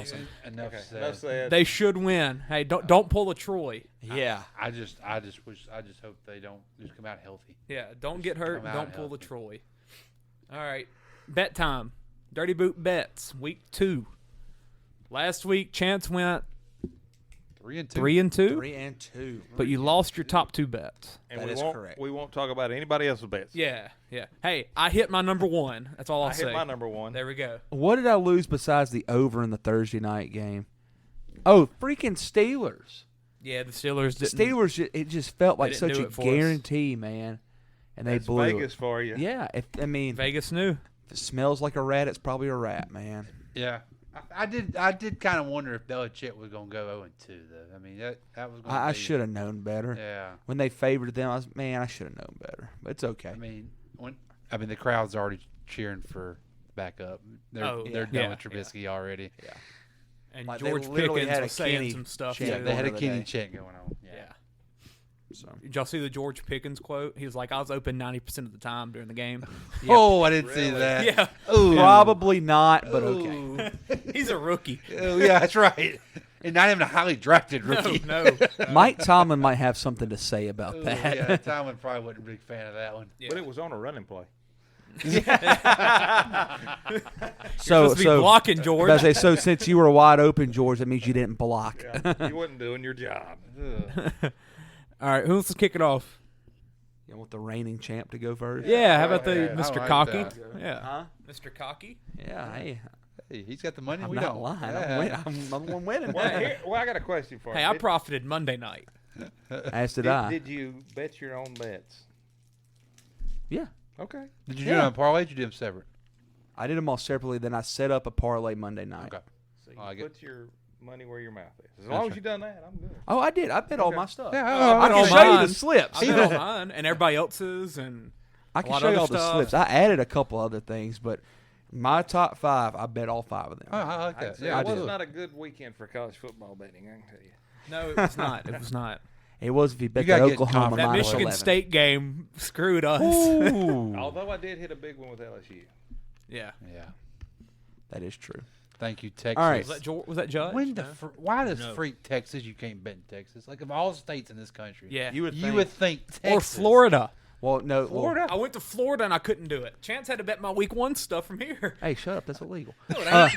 Okay, said. enough said. They should win. Hey, don't pull a Troy. Yeah. I just hope they don't just come out healthy. Yeah, don't get hurt. Come out Don't pull the healthy. Troy. All right, bet time. Dirty Boot bets week 2. Last week, Chance went 3-2. 3-2, 3-2. but you lost your top 2 bets. And That we is won't, correct. We won't talk about anybody else's bets. Yeah. Hey, I hit my number 1. That's all I'll I say. hit my number 1. There we go. What did I lose besides the over in the Thursday night game? Oh, freaking Steelers. Yeah, the Steelers didn't. Steelers, it just felt like didn't such do a it for us. guarantee, man. And they That's blew Vegas it. for you. Yeah, if Vegas knew. it smells like a rat, it's probably a rat, man. Yeah. I did kind of wonder if Belichick was going to go 0-2 though. I mean that was. I should have known better. Yeah. When they favored them, I should have known better. But it's okay. I mean the crowd's already cheering for backup. They're done yeah. with Trubisky already. Yeah. And Like, they George literally Pickens had a was saying Kenny some stuff. chant Yeah, too. they had a the other Kenny day. check going on. Yeah. So. Did y'all see the George Pickens quote? He was like, I was open 90% of the time during the game. Oh, I didn't see that. Yeah. Ooh. Probably not, but okay. Ooh. He's a rookie. Oh, yeah, that's right. And not even a highly drafted rookie. No. Mike Tomlin might have something to say about Ooh, that. yeah, Tomlin probably wasn't a big fan of that one. Yeah. But it was on a running play. So, supposed to be blocking, George. I say, so since you were wide open, George, that means you didn't block. You wasn't doing your job. All right, who wants to kick it off? You want the reigning champ to go first? Yeah, how about Go the ahead. Mr. I like Cocky? that. Yeah. Huh? Mr. Cocky? Yeah, hey, Hey, he's got the money. I'm we not don't. lying. Yeah. I'm the one winning. Well, I got a question for you. Hey, I profited Monday night. As did I. Did you bet your own bets? Yeah. Okay. Did you do it on parlay? Or did you do them separate? I did them all separately, then I set up a parlay Monday night. Okay. So you I get- put your money where your mouth is. As long as you done that, I'm good. Oh, I did. I bet all my stuff. Yeah, I bet can all show you mine. the slips. I bet all mine and everybody else's and I a can lot show of you all other the stuff. slips. I added a couple other things, but my top 5, I bet all 5 of them. Oh, I like I'd that. say Yeah, it was did. not a good weekend for college football betting, I can tell you. no, it was not. It was not. It was if you bet gotta that get Oklahoma confident. That minus Michigan 11. State game screwed us. Ooh. Although I did hit a big one with LSU. Yeah. Yeah. That is true. Thank you, Texas. All right. Was that Judge? When the No. why does freak Texas? You can't bet in Texas. Like of all states in this country, Yeah. You would think Texas Or Florida. Well, no. Florida. I went to Florida and I couldn't do it. Chance had to bet my week 1 stuff from here. Hey, shut up. That's illegal. No, it ain't.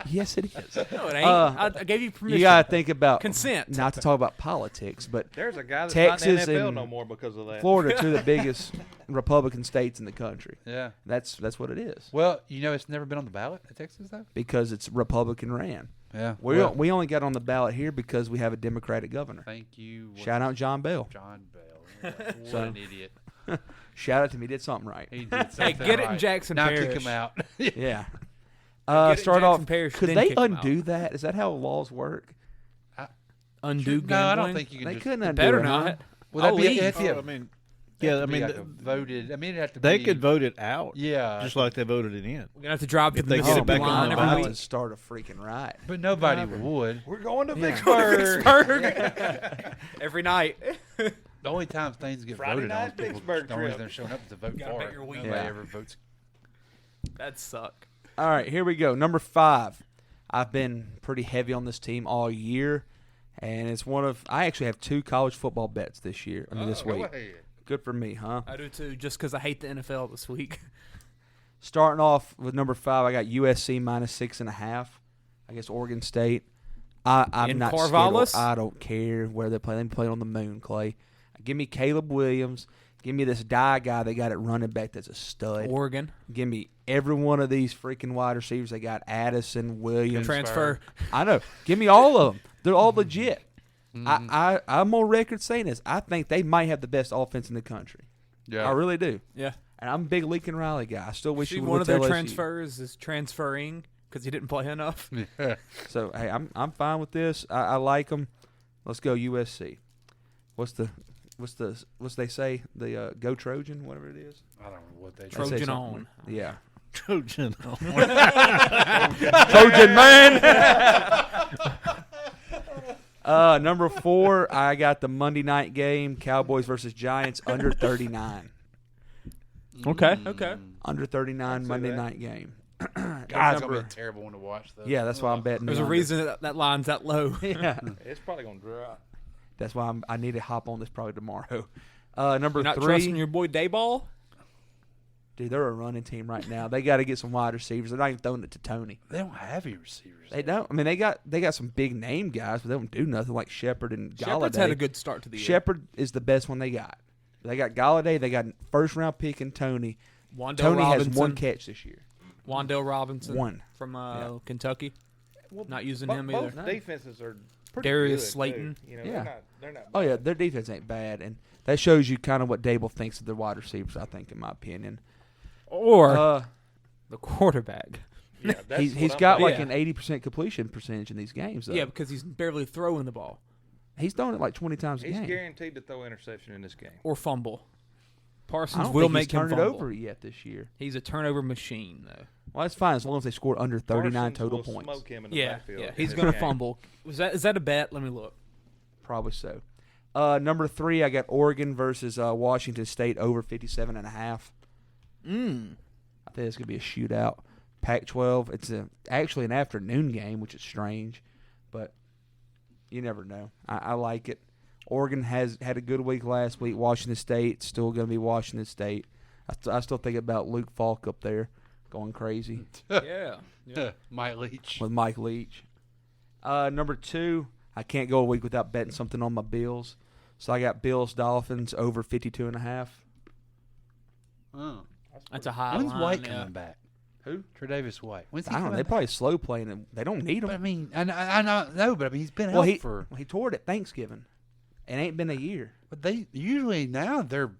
Yes, it is. No, it ain't. I gave you permission. You got to think about Consent. Not to talk about politics, but There's a guy that's Texas not in the NFL and no more because of that. Florida, two of the biggest Republican states in the country. Yeah. That's what it is. Well, it's never been on the ballot in Texas though. Because it's Republican ran. Yeah. We only got on the ballot here because we have a Democratic governor. Thank you. Shout out John Bell. John Bell. What So- an idiot. Shout out to me. Did something right. He did Hey, something get it in right. Jackson now Parish. kick him out. Yeah. Get it in Start Jackson off. Parish, Could then they kick 'em out. undo that? Is that how laws work? Undo gambling? No, I don't think you can. They just, couldn't undo Better it. huh? not. Well, that'd be leave. if you. I mean, yeah, I mean, like voted. I mean, it'd have to they be, could vote it out. Yeah, just like they voted it in. We're gonna have to drive to If the they get it back Mississippi on line the every ballot. week. To start a freaking riot. but nobody would. We're going to Yeah. Vicksburg. Every night. The only time things get Friday voted on, night people, Vicksburg the only trip. reason they're showing up is to vote Gotta for make it. your week. Nobody Yeah. ever votes. That'd suck. All right, here we go. Number 5. I've been pretty heavy on this team all year, and it's I actually have 2 college football bets this year. This Go week. ahead. Good for me, huh? I do too, just because I hate the NFL this week. Starting off with number 5, I got USC -6.5 against Oregon State. I'm In not Corvallis? scared. I don't care where they play. They play on the moon, Clay. Give me Caleb Williams. Give me this guy they got at running back that's a stud. Oregon. Give me every one of these freaking wide receivers. They got Addison, Williams. Transfer. I know. Give me all of them. They're all legit. I'm on record saying this. I think they might have the best offense in the country. Yeah, I really do. Yeah. And I'm a big Lincoln Riley guy. I still wish See, he would one of their LSU. transfers is transferring because he didn't play enough. Yeah. So hey, I'm fine with this. I like them. Let's go USC. What's they say? The Go Trojan, whatever it is. I don't know what they They say Trojan something. on. Yeah. Trojan. Trojan man. Number 4, I got the Monday night game, Cowboys versus Giants, under 39. Okay. Under 39 Monday that. night game. God, it's gonna be a terrible one to watch though. Yeah, that's why I'm betting. There's the a under. reason that line's that low. Yeah, It's probably going to dry. that's why I need to hop on this probably tomorrow. Number You're not 3, trusting your boy Dayball? dude, they're a running team right now. They got to get some wide receivers. They're not even throwing it to Tony. They don't have any receivers. They don't. I mean, they got some big name guys, but they don't do nothing like Shepard and Galladay. Shepard's had a good start to the year. Shepard is the best one they got. They got Galladay. They got first round pick and Tony. Wandale Tony Robinson. has 1 catch this year. Wandale Robinson. 1. From Kentucky. Well, Not using both him either. defenses are pretty Darius good, Slayton. too. You know, Yeah. they're not Oh bad. yeah, their defense ain't bad, and that shows you kind of what Dable thinks of their wide receivers. I think, in my opinion, Or the quarterback. Yeah, that's he's what I'm got like thinking. an 80% completion percentage in these games. Though. Yeah, because he's barely throwing the ball. He's throwing it like 20 times a He's game. guaranteed to throw interception in this game. Or fumble. I Parsons don't will think make he's him turned it fumble. over yet this year. He's a turnover machine, though. Well, that's fine as long as they score under 39 Parsons total will points. Smoke him in the Yeah, backfield yeah. in He's this going to game. fumble. Is that a bet? Let me look. Probably so. Number 3, I got Oregon versus Washington State over 57.5. I think it's going to be a shootout. Pac-12. It's actually an afternoon game, which is strange, but you never know. I like it. Oregon has had a good week last week. Washington State still going to be Washington State. I still think about Luke Falk up there going crazy Yeah. Mike Leach. with Mike Leach. Number 2, I can't go a week without betting something on my Bills. So I got Bills Dolphins over 52.5. Oh. That's a high When's line. White yeah. coming back? Who? Tre'Davious White. When's he I don't know. coming They back? probably slow playing him. They don't need him. But I mean, I know, but I mean, he's been Well, out he for. tore it at Thanksgiving. It ain't been a year. But they usually now they're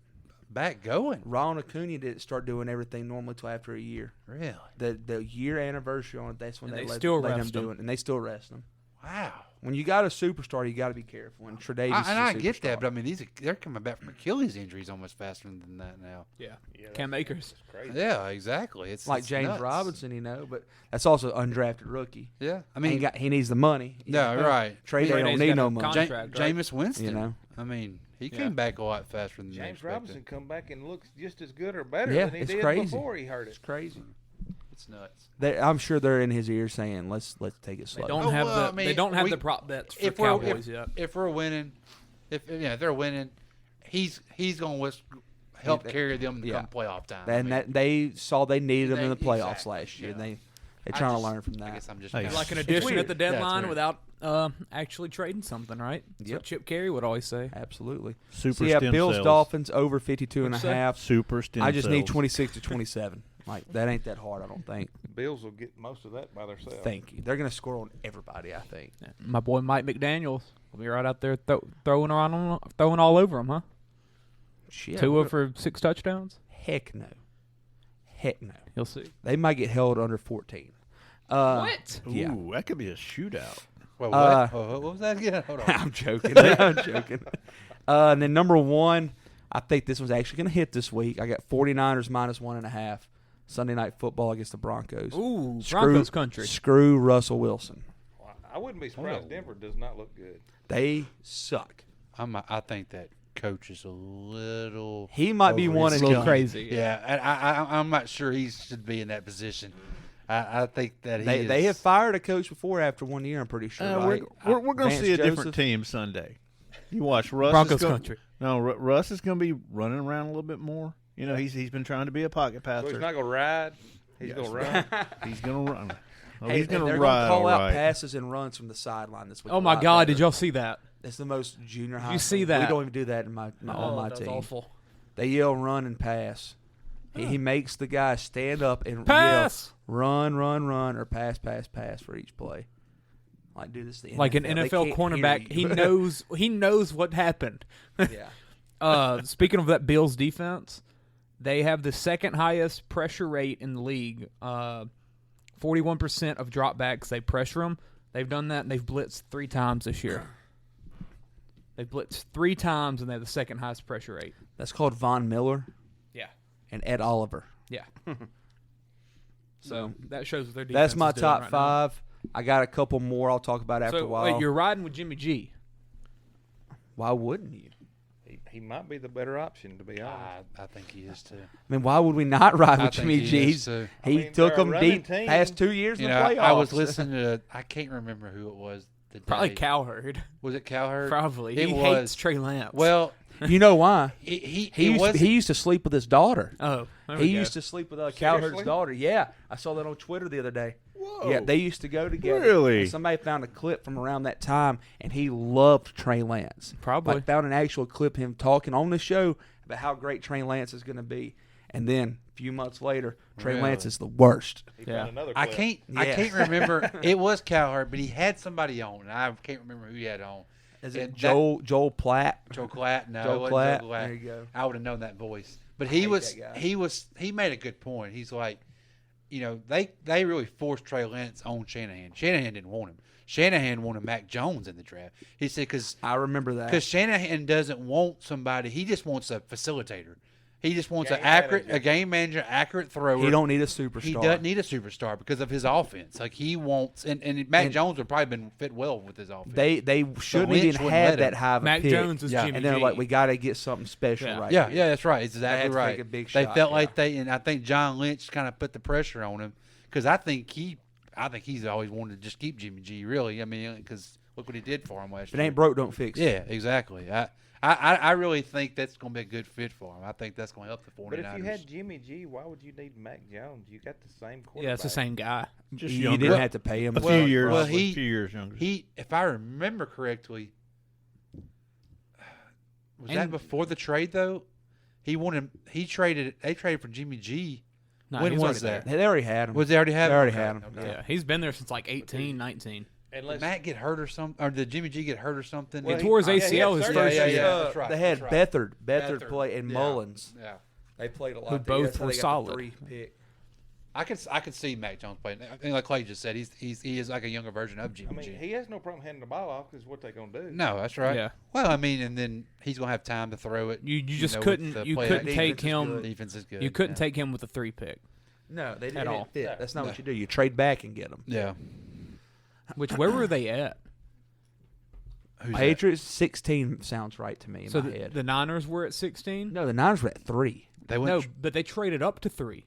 back going. Ron Acuna didn't start doing everything normally till after a year. Really? The year anniversary on it, that's when And they they let still him rest do him. it, and they still rest him. Wow. When you got a superstar, you got to be careful. And Tre'Davious is a I get superstar. that, but I mean, they're coming back from Achilles injuries almost faster than that now. Yeah. Cam Akers. Crazy. Yeah, exactly. It's like it's James nuts. Robinson, but that's also undrafted rookie. Yeah, I mean, he needs the money. Yeah, right. Trey Day don't need no money. Contract, right? Jameis Winston. You know? I mean, he came back a lot faster than James expected. Robinson come back and looks just as good or better Yeah, than he it's did crazy. before he hurt it. It's crazy. It's nuts. I'm sure they're in his ear saying, "Let's take it slow." They don't have they don't have the prop bets for Cowboys yet. If we're winning, if they're winning, he's going to help carry them to come playoff time. And they saw they needed them in the playoffs exactly, last year. yeah. And they're trying to learn from that. I guess I'm just Like an addition at the deadline weird. without actually trading something, right? That's what Chip Carey would always say. Absolutely. Super so yeah, stem Bills cells. Dolphins over 52 and a What'd you say? half. Super stem I just need cells. 26 to 27. Like that ain't that hard, I don't think. Bills will get most of that by themselves. Thank you. They're going to score on everybody, I think. Yeah. My boy Mike McDaniels will be right out there throwing all over him, huh? Shit. Tua for 6 touchdowns. Heck no. Heck no. You'll see. They might get held under 14. What? Yeah. Ooh, that could be a shootout. Well, what? What was that again? Hold on. I'm joking. I'm joking. And then number 1, I think this one's actually going to hit this week. I got 49ers minus 1.5. Sunday Night Football against the Broncos. Ooh, Broncos country. Screw Russell Wilson. Well, I wouldn't be surprised. Denver does not look good. They suck. I think that coach is a little. He might be one and little done. crazy. Yeah, I'm not sure he should be in that position. I think that They have fired a coach before after 1 year. I'm pretty sure. Right? We're going to Vance see a different Joseph. team Sunday. You watch Russ. Broncos country. No, Russ is going to be running around a little bit more. You know, he's been trying to be a pocket So passer. he's not going to ride. He's going to run. He's going to run. Oh, Hey, he's going to they're ride. call all out right. passes and runs from the sideline this week. Oh a my lot God! better. Did y'all see that? It's the most junior high. you see thing. that? We don't even do that in my on my that's team. awful. They yell run and pass. He makes the guy stand up and Pass! yell run, or pass for each play. Like do this. Like an They NFL can't cornerback, hear he knows what happened. Yeah. Speaking of that Bills defense, they have the second highest pressure rate in the league. 41% of dropbacks they pressure them. They've done that and they've blitzed 3 times this year. They've blitzed 3 times and they have the second highest pressure rate. That's called Von Miller Yeah. and Ed Oliver. Yeah. So that shows what their defense That's my is doing top right 5. I got a couple more I'll talk about now. after So a while. wait, you're riding with Jimmy G. Why wouldn't you? He might be the better option, to be honest. I think he is too. I mean, why would we not ride with I think Jimmy he G? is, too. He I mean, took they're a them running deep team. past 2 years You in know, the playoffs. I was listening to. I can't remember who it was. The Probably day. Cowherd. Was it Cowherd? Probably. It He was. hates Trey Lance. Well, You know why? he He used to sleep with his daughter. Oh, there He we go. used to sleep with Cowherd's Seriously? daughter. Yeah, I saw that on Twitter the other day. Whoa. Yeah, they used to go together. Really? And somebody found a clip from around that time, and he loved Trey Lance. Probably. Like, found an actual clip of him talking on the show about how great Trey Lance is going to be. And then a few months later, Trey Lance Really? is the worst. He Yeah. found another I clip. can't. I Yeah. can't remember. It was Cowherd, but he had somebody on, and I can't remember who he had on. Is it And Joel Platt? Joe Klatt? No, Joe it wasn't Klatt. Joe Klatt. There you go. I would have known that voice. But I he hate was. that guy. He made a good point. He's like, you know, they really forced Trey Lance on Shanahan. Shanahan didn't want him. Shanahan wanted Mac Jones in the draft. He said because I remember that. Shanahan doesn't want somebody. He just wants a facilitator. He just wants a game manager, accurate thrower. He don't need a superstar. He doesn't need a superstar because of his offense. Like he wants, and Mac Jones would probably been fit well with his offense. They shouldn't Lynch even wouldn't have let that him. high of a Mac pick. Jones is Jimmy And they're G. like, we got to get something special Yeah. right Yeah, here. yeah, that's right. It's They exactly had to right. take a big They shot, felt yeah. like and I think John Lynch kind of put the pressure on him because I think he's always wanted to just keep Jimmy G. Really, I mean, because look what he did for him last If it year. ain't broke, don't fix it. Yeah, exactly. I really think that's going to be a good fit for him. I think that's going to help the 49ers. But if you had Jimmy G, why would you need Mac Jones? You got the same quarterback. Yeah, it's the same guy. Just You younger. didn't have to pay him. A few years. well, a few years younger. He, if I remember correctly, was that before the trade though? He wanted. They traded for Jimmy G. No, when he's was already that? They already had him. Was they already have? They already Okay, had him. okay. Yeah, he's been there since like 18, 19. Did Matt get hurt or something? Or did Jimmy G get hurt or something? He tore his ACL his first year. That's right. They had that's right. Beathard play and Yeah. Mullins. Yeah. They played a lot. Who together. both That's how were they got the solid. 3 pick. I could see Mac Jones playing. I think like Clay just said, he is like a younger version of Jimmy I mean, G. he has no problem handing the ball off because what they gonna do? No, that's right. Yeah. Well, I mean, and then he's gonna have time to throw it. You just know, couldn't with the you play couldn't action. take him. Defense is good. You couldn't yeah. take him with a 3-pick. No, they At didn't all. fit. That's not No. what you do. You trade back and get them. Yeah. Where were they at? Who's that? Patriots 16 sounds right to me in So my head. the Niners were at 16. No, the Niners were at 3. They No, went. but they traded up to 3.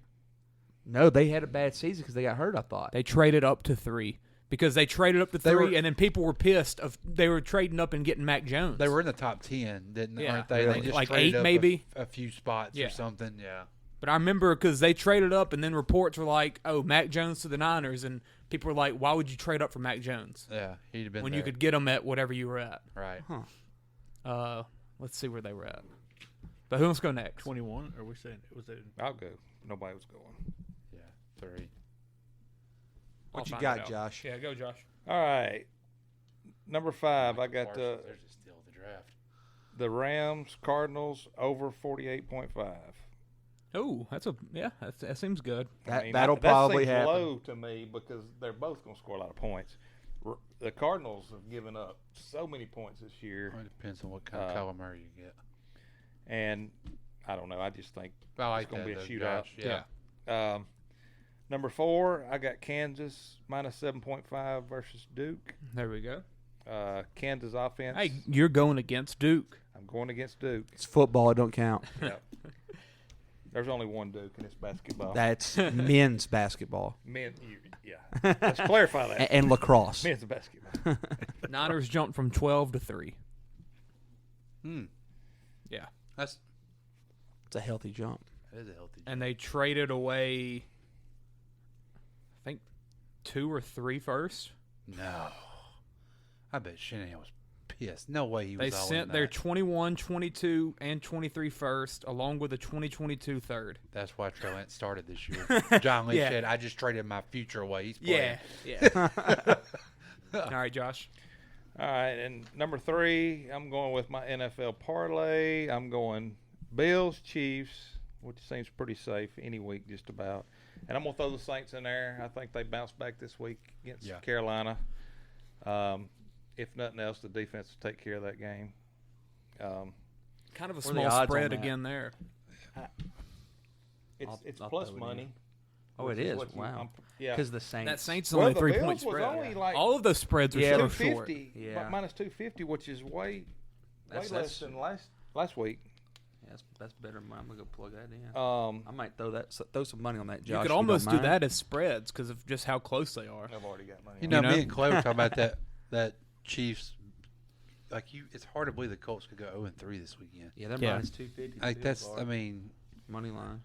No, they had a bad season because they got hurt. I thought. They traded up to 3 because they traded up to They 3, were- and then people were pissed of they were trading up and getting Mac Jones. They were in the top 10, aren't they? really. They just Like traded 8 up maybe? a few spots Yeah. or something. Yeah. But I remember because they traded up, and then reports were like, "Oh, Mac Jones to the Niners," and people were like, "Why would you trade up for Mac Jones Yeah, he'd have been when there. you could get him at whatever you were at?" Right. Let's see where they were at. But who wants to go next? 21? Are we saying was it? I'll go. Nobody was going. Yeah. 3. What I'll you find got, it out. Josh? Yeah, go, Josh. All right. Number 5, I got Parsons, they're just still the draft. the Rams Cardinals over 48.5. Oh, that seems good. That'll that probably seems happen. low to me because they're both going to score a lot of points. The Cardinals have given up so many points this year, Well, it depends on what kind of Kyler Murray you get. and I don't know. I just think I like it's going to be a that, though, shootout. Josh. Yeah. Number 4, I got Kansas minus 7.5 versus Duke. There we go. Kansas offense. Hey, you're going against Duke. I'm going against Duke. It's football. It don't count. Yep. There's only one Duke, and it's basketball. That's men's basketball Yeah. Let's clarify that. and lacrosse. Men's basketball. Niners jumped from 12 to 3. Yeah. That's It's a healthy jump. that is a healthy. And they traded away, I think, 2 or 3 first. No. I bet Shanahan was pissed. No way he was They all sent in their that. 21, 22, and 23 first, along with a 2022 third. That's why Trey Lance started this year. John Lynch Yeah. said, I just traded my future away. He's playing. Yeah. All right, Josh. All right, and number 3, I'm going with my NFL parlay. I'm going Bills, Chiefs, which seems pretty safe any week just about. And I'm going to throw the Saints in there. I think they bounce back this week against Carolina. If nothing else, the defense will take care of that game. Kind of a What are the small odds on spread that? again there. It's I'll plus throw it money. in. Oh, it which is. what Wow. Yeah. Because the Saints. That Saints Well, only the 3-point Bills was spread. only like All of those spreads are Yeah, so they're short. 250, Yeah. minus 250, which is way That's- less than last week. Yeah, that's better. I'm gonna go plug that in. Um, I might throw some money on that. Josh, You if could don't almost do mind. that as spreads because of just how close they are. I've already got money. You on know, You know? me and Clay were talking about that Chiefs. Like it's hard to believe the Colts could go 0-3 this weekend. Yeah, they're Yeah. minus 250. Like I mean, money line.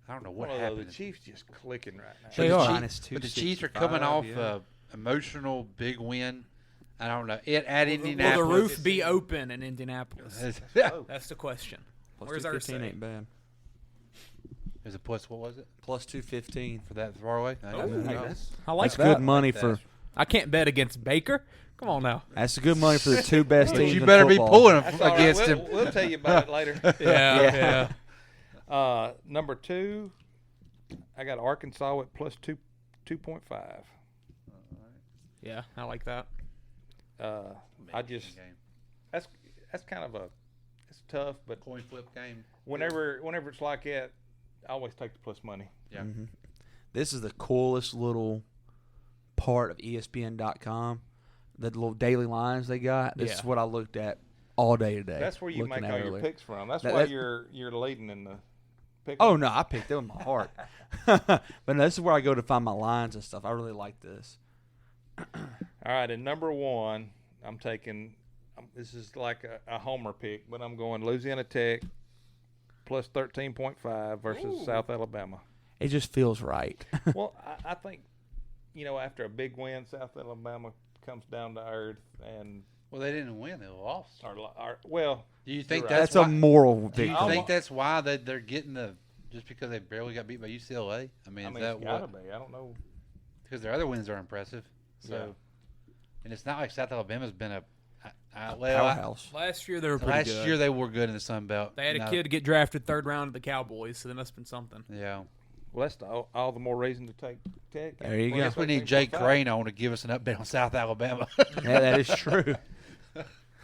I don't know what Well, happened. the Chiefs just clicking right now. They the are. Minus But the Chiefs are 265, coming off yeah. a emotional big win. I don't know. At Will Indianapolis. the roof be open in Indianapolis? That's the question. Plus Where's 215 Ursay? ain't bad. Is it plus, what was it? Plus 215. For that far away? Oh, Hey, no. that's I like that's that. good money Like for. that. I can't bet against Baker. Come on now. That's good money for the two best But teams. you in better be football. pulling That's all right. against We'll, him. we'll tell you about it later. Yeah. Number 2, I got Arkansas at plus 2.5. Yeah, I like that. I just that's kind of it's tough, but Coin flip game. whenever it's like that, I always take the plus money. Yeah. Mm-hmm. This is the coolest little part of ESPN.com. The little daily lines they got. This is what I looked at all day today. That's where you looking make at all your earlier. picks from. That's That- why that- you're leading in the pick. Oh no, I picked them in my heart. But no, this is where I go to find my lines and stuff. I really like this. All right, and number 1, I'm taking. This is like a homer pick, but I'm going Louisiana Tech plus 13.5 versus South Alabama. It just feels right. Well, I think after a big win, South Alabama comes down to earth, and Well, they didn't win. They lost. well, Do you think you're that's That's a why, moral Do you victory. think that's why they're getting just because they barely got beat by UCLA? I mean, is that it's gotta what? be. I don't know. Because their other wins are impressive. So, Yeah. and it's not like South Alabama's been a Powerhouse. Last year they were pretty last good. year they were good in the Sun Belt. They had a Now- kid get drafted 3rd round of the Cowboys, so they must have been something. Yeah. Well, that's all the more reason to take Tech. There you I go. guess we need Jake Crane on to give us an update on South Alabama. Yeah, that is true.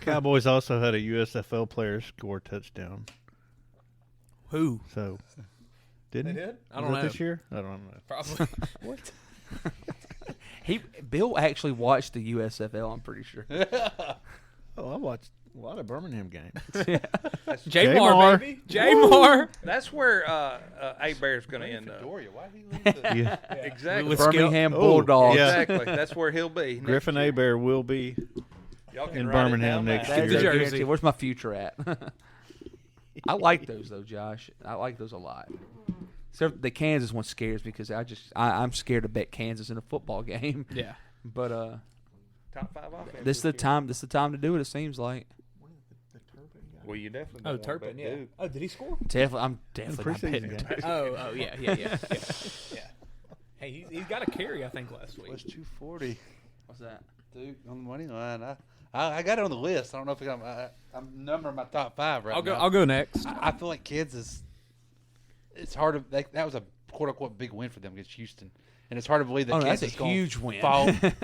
Cowboys also had a USFL player score a touchdown. Who? So, didn't They he? did? I Was don't that know. this year? I don't know. Probably. What? Bill actually watched the USFL. I'm pretty sure. Oh, I watched a lot of Birmingham games. J-Mar, baby. J-Mar. That's where A Bear's going to end up. Why did he leave the Yeah. Exactly. With Birmingham Oh, Bulldogs. yeah. Exactly. That's where he'll be. next Griffin year. Abear will be Y'all can in write it Birmingham down next now. year. That's a jersey. guarantee. Where's my future at? I like those though, Josh. I like those a lot. Except the Kansas one scares me because I'm scared to bet Kansas in a football game. Yeah. But Top 5 offense. this is the time. This is the time to do it. It seems like. Well, you definitely Oh, don't wanna Turpin, bet yeah. Duke. Oh, did he score? I'm definitely not betting preseason Duke. Oh, yeah. Yeah. Hey, he's got a carry, I think, last week. was 240. What's that? Duke on the money line. I got it on the list. I don't know if I'm numbering my top 5 right now. I'll go next. I feel like Kansas. It's hard to. That was a quote unquote big win for them against Houston, and it's hard to believe that Oh, no, that's Kansas a gonna huge win.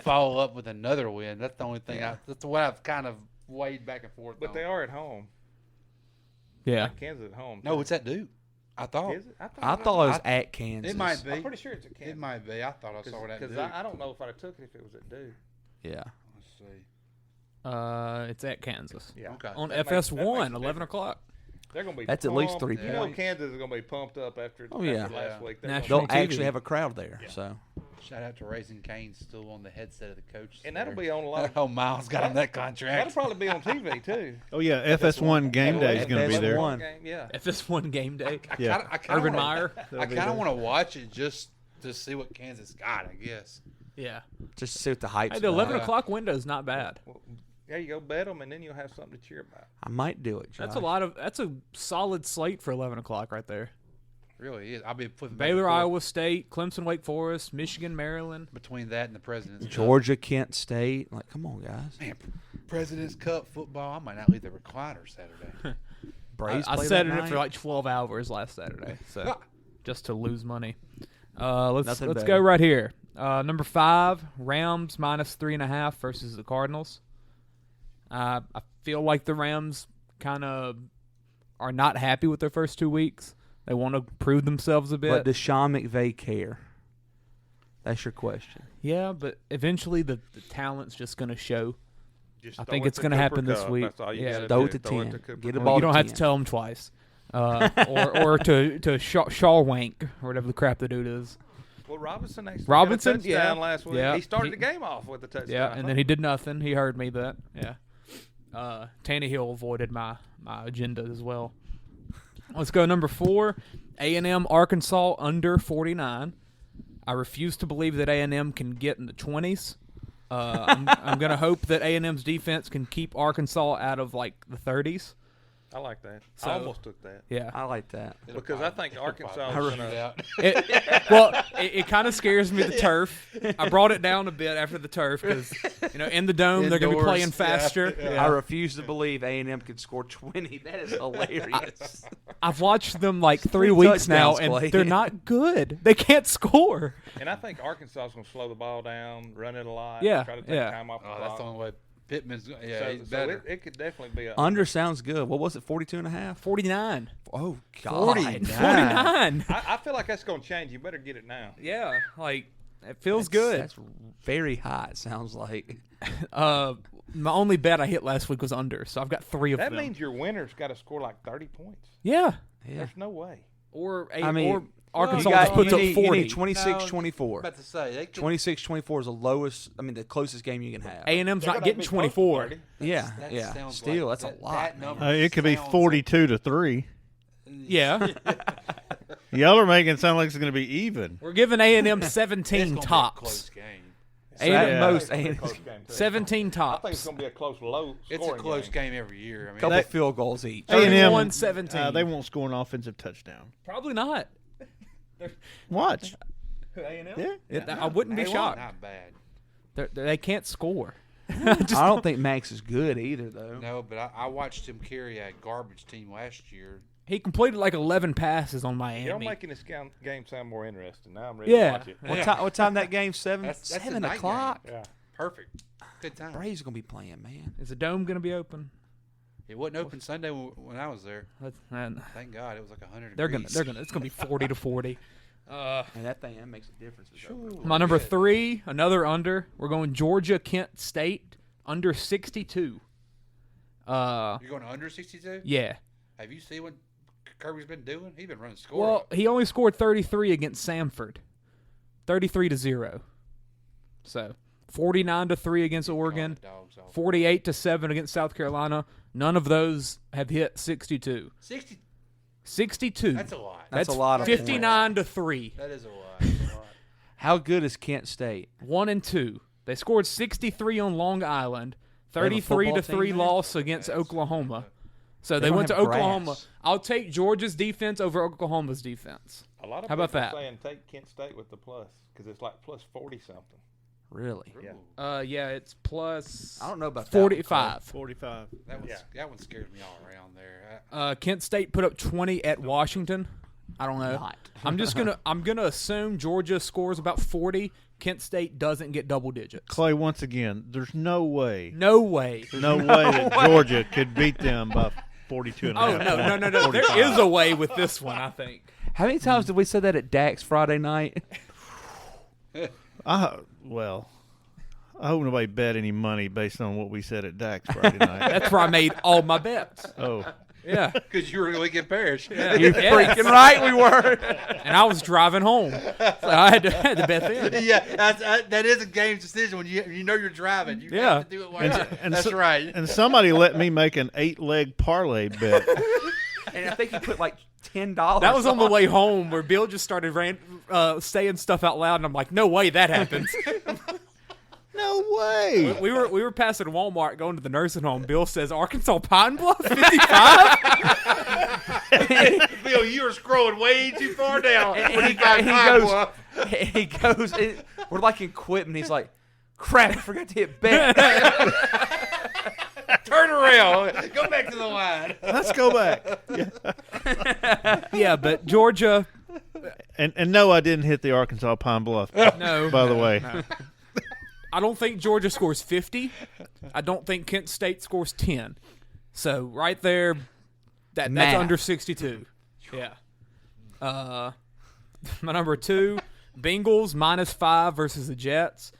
follow up with another win. That's the only thing. Yeah. That's what I've kind of weighed back and forth. But on. they are at home. Yeah. Like Kansas at home. No, it's at Duke. I thought. Is it? I thought it was at Kansas. It might be. I'm pretty sure it's at Kansas. It might be. I thought I saw it at Duke. Because I don't know if I'd have took it if it was at Duke. Yeah. Let's see. It's at Kansas. Yeah. Okay. On That makes- FS1, that makes a 11 difference. o'clock. They're going to be. That's at least pumped. 3 You know, points. Kansas is going to be pumped up after. Oh, yeah. after last week. They're National gonna They'll TV. actually have a crowd there. Yeah. So. Shout out to Raising Cane still on the headset of the coach. And that'll be on a lot of. Oh, Miles got him that That'll contract. probably be on TV too. Oh yeah, FS1 game day is going to be there. FS1. Game, yeah. FS1 game day. Yeah. Urban Meyer. I kind of want to watch it just to see what Kansas got. I guess. Yeah. Just to see what the hype's Hey, the about. 11 o'clock window is not bad. Well, there you go, bet them, and then you'll have something to cheer about. I might do it. That's Josh. that's a solid slate for 11 o'clock right there. Really is. I'll be flipping back and Baylor, forth Iowa State, Clemson, Wake Forest, Michigan, Maryland. between that and the President's Cup. Georgia, Kent State. Like, come on, guys. Man, President's Cup football. I might not leave the recliner Saturday. Braves I play sat that in it night? for like 12 hours last Saturday, so just to lose money. Let's Nothing go better. right here. Number 5, Rams -3.5 versus the Cardinals. I feel like the Rams kind of are not happy with their first 2 weeks. They want to prove themselves a bit. But does Sean McVay care? That's your question. Yeah, but eventually the talent's just going to show. Just I throw think it it's to going to Cooper happen this Kupp. week. That's all you Yeah, gotta Throw do. it to Throw 10. to Cooper Get a Kupp. ball You to don't have to 10. tell them twice. Or to Shawwank or whatever the crap the dude is. Well, Robinson actually Robinson, got a touchdown yeah. last week. Yeah. He started the game off with a touchdown. Yeah, I and then think. he did nothing. He heard me that. Yeah. Tannehill avoided my agenda as well. Let's go number 4, A&M Arkansas under 49. I refuse to believe that A&M can get in the 20s. I'm going to hope that A&M's defense can keep Arkansas out of like the 30s. I like that. So- I almost took that. Yeah. I like that. Because I think Arkansas is going to. It kind of scares me, the turf. I brought it down a bit after the turf because, in the dome, they're going to be Indoors, playing yeah. faster. I refuse to believe A&M can score 20. That is hilarious. I've watched them like 3 Three weeks now, touchdowns, and Clay. they're not good. They can't score. And I think Arkansas is going to slow the ball down, run it a lot, Yeah, try to take yeah. time off the Oh, clock. that's the only way. Pittman's. Yeah, so, he's better. it could definitely be a. Under sounds good. What was it, 42 and a half? 49. Oh, God. 49. I feel like that's going to change. You better get it now. Yeah, like, it feels good. That's very high, it sounds like. My only bet I hit last week was under, so I've got 3 of That them. means your winner's got to score like 30 points. Yeah. Yeah. There's no way. Or you Arkansas got, just puts you up need, 40. You need 26-24. About to say they could, 26-24 is the lowest, the closest game you can have. A&M's They're not gonna getting be close to 24. 30. Yeah, that yeah. sounds Still, like that's a that lot. number man. It could be sounds 42-3. Yeah. Y'all are making it sound like it's going to be even. We're giving A&M It's 17 gonna be a tops. close game. So at Yeah. most, I think A&M it's a close game, too. 17 I tops. think it's going to be a close, low It's a scoring close game every year. I mean, couple field goals each. A&M, 31-17. they won't score an offensive touchdown. Probably not. Watch. A&M? Yeah. I wouldn't be they shocked. Not bad. They can't score. I don't think Max is good either, though. No, but I watched him carry a garbage team last year He completed like 11 passes on Miami. Y'all making this game sound more interesting. Now I'm ready to watch it. What time that game? 7 a night o'clock. game. Yeah, perfect. Good time. Braves are gonna be playing, man. Is the dome gonna be open? It wasn't open Sunday when I was there. Thank God, it was like 100 degrees. It's gonna be 40 to 40. And that makes a difference. My number 3, another under. We're going Georgia Kent State under 62. You're going under 62? Yeah. Have you seen what Kirby's been doing? He's been running score. Well, he only scored 33 against Samford, 33-0. So 49-3 against Oregon, 48-7 against South Carolina. None of those have hit 62. 62. That's a lot. That's a lot of 59-3. That is a lot. How good is Kent State? 1-2. They scored 63 on Long Island, 33-3 loss against Oklahoma. So they went to Oklahoma. Grass. I'll take Georgia's defense over Oklahoma's defense. A lot of How about people that? saying take Kent State with the plus because it's like plus 40 something. Really? Yeah. Yeah, it's plus. I don't know about 45. 45. That one scares me all around there. Kent State put up 20 at Washington. I don't know. I'm gonna assume Georgia scores about 40. Kent State doesn't get double digits. Clay, once again, there's no way that Georgia could beat them by 42 and a half. Oh, no. There is a way with this one, I think. How many times did we say that at Dax Friday night? Well, I hope nobody bet any money based on what we said at Dax Friday night. That's where I made all my bets. Oh. Yeah. Because you were going to get Parrish. Yeah. You're freaking right, we were. And I was driving home. So I had to bet them. Yeah, that is a game decision when you know you're driving. You have to do it while That's right. And somebody let me make an 8-leg parlay bet. And I think he put like $10. That was on the way home where Bill just started saying stuff out loud, and I'm like, no way that happens. No way. We were passing Walmart going to the nursing home. Bill says, Arkansas Pine Bluff, 55? Bill, you were scrolling way too far down. He goes, we're like in equipment. He's like, crap, I forgot to hit bet. Turn around. Go back to the line. Let's go back. Yeah, but Georgia. And no, I didn't hit the Arkansas Pine Bluff. No. By the way. No. I don't think Georgia scores 50. I don't think Kent State scores 10. So right there, that's under 62. Yeah. My number 2, Bengals -5 versus the Jets.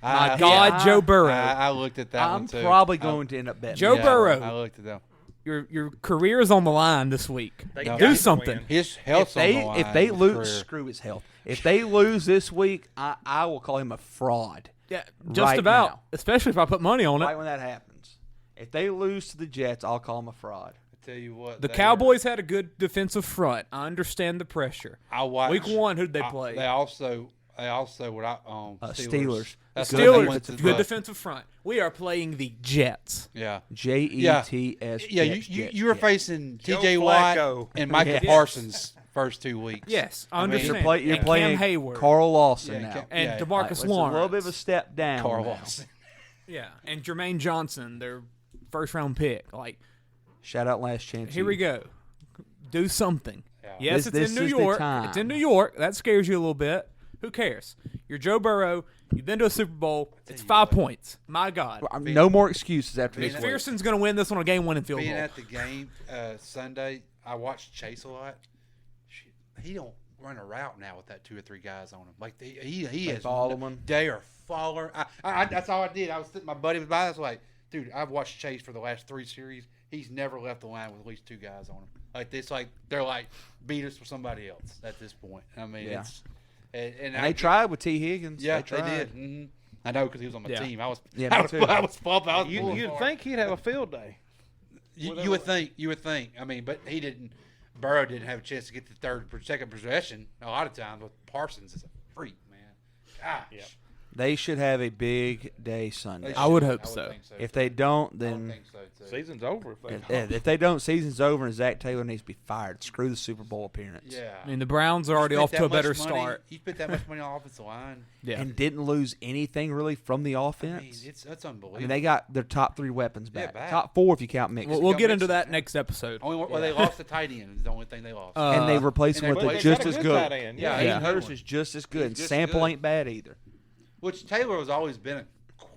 My God, Joe Burrow. I looked at that one too. I'm probably going to end up betting. Joe Burrow. I looked at that. Your career is on the line this week. Do something. His health's on the line. If they lose, screw his health. If they lose this week, I will call him a fraud. Yeah, just about. Now. Especially if I put money on it. Right when that happens. If they lose to the Jets, I'll call him a fraud. I tell you what. The Cowboys had a good defensive front. I understand the pressure. I watched. Week 1, who'd they play? They also Steelers. Steelers, good defensive front. We are playing the Jets. Yeah. Jets. Yeah, you were facing T.J. Watt and Michael Parsons first 2 weeks. Yes, I understand. You're playing Cam Hayward. Carl Lawson now. And DeMarcus Lawrence. It's a little bit of a step down. Carl Lawson. Yeah, and Jermaine Johnson, their first-round pick. Like, shout out Last Chance. Here we go. Do something. Yeah. Yes, this it's in New is York. the time. It's in New York. That scares you a little bit. Who cares? You're Joe Burrow. You've been to a Super Bowl. It's 5 points. My God. No more excuses after this week. McPherson's going to win this on a game-winning field goal. Being at the game Sunday, I watched Chase a lot. He don't run a route now with that 2 or 3 guys on him. Like he is. They are following. That's all I did. I was sitting. My buddy was by. I was like, dude, I've watched Chase for the last 3 series. He's never left the line with at least 2 guys on him. Like this, like they're like beat us for somebody else at this point. I mean, it's. And they tried with T. Higgins. Yeah, they did. Mm-hmm. I know because he was on my team. I was. Yeah, I was pumped. You'd think he'd have a field day. You would think. You would think. I mean, but he didn't. Burrow didn't have a chance to get the second possession a lot of times. But Parsons is a freak, man. Gosh. Yep. They should have a big day Sunday. I would hope so. If they don't, then Season's over. if they don't, season's over, and Zach Taylor needs to be fired. Screw the Super Bowl appearance. Yeah. I mean, the Browns are already off to a better start. He spent that much money on offensive line. Yeah. And didn't lose anything really from the I offense. mean, that's unbelievable. I mean, they got their top 3 weapons back. back. Top 4 if you count Mixon. We'll get into that next episode. They lost the tight end. Is the only thing they lost. And they replaced him with a just as good. Tight end. Yeah, Hayden Hurst is just as good. And just Sample good. ain't bad either. Which Taylor has always been a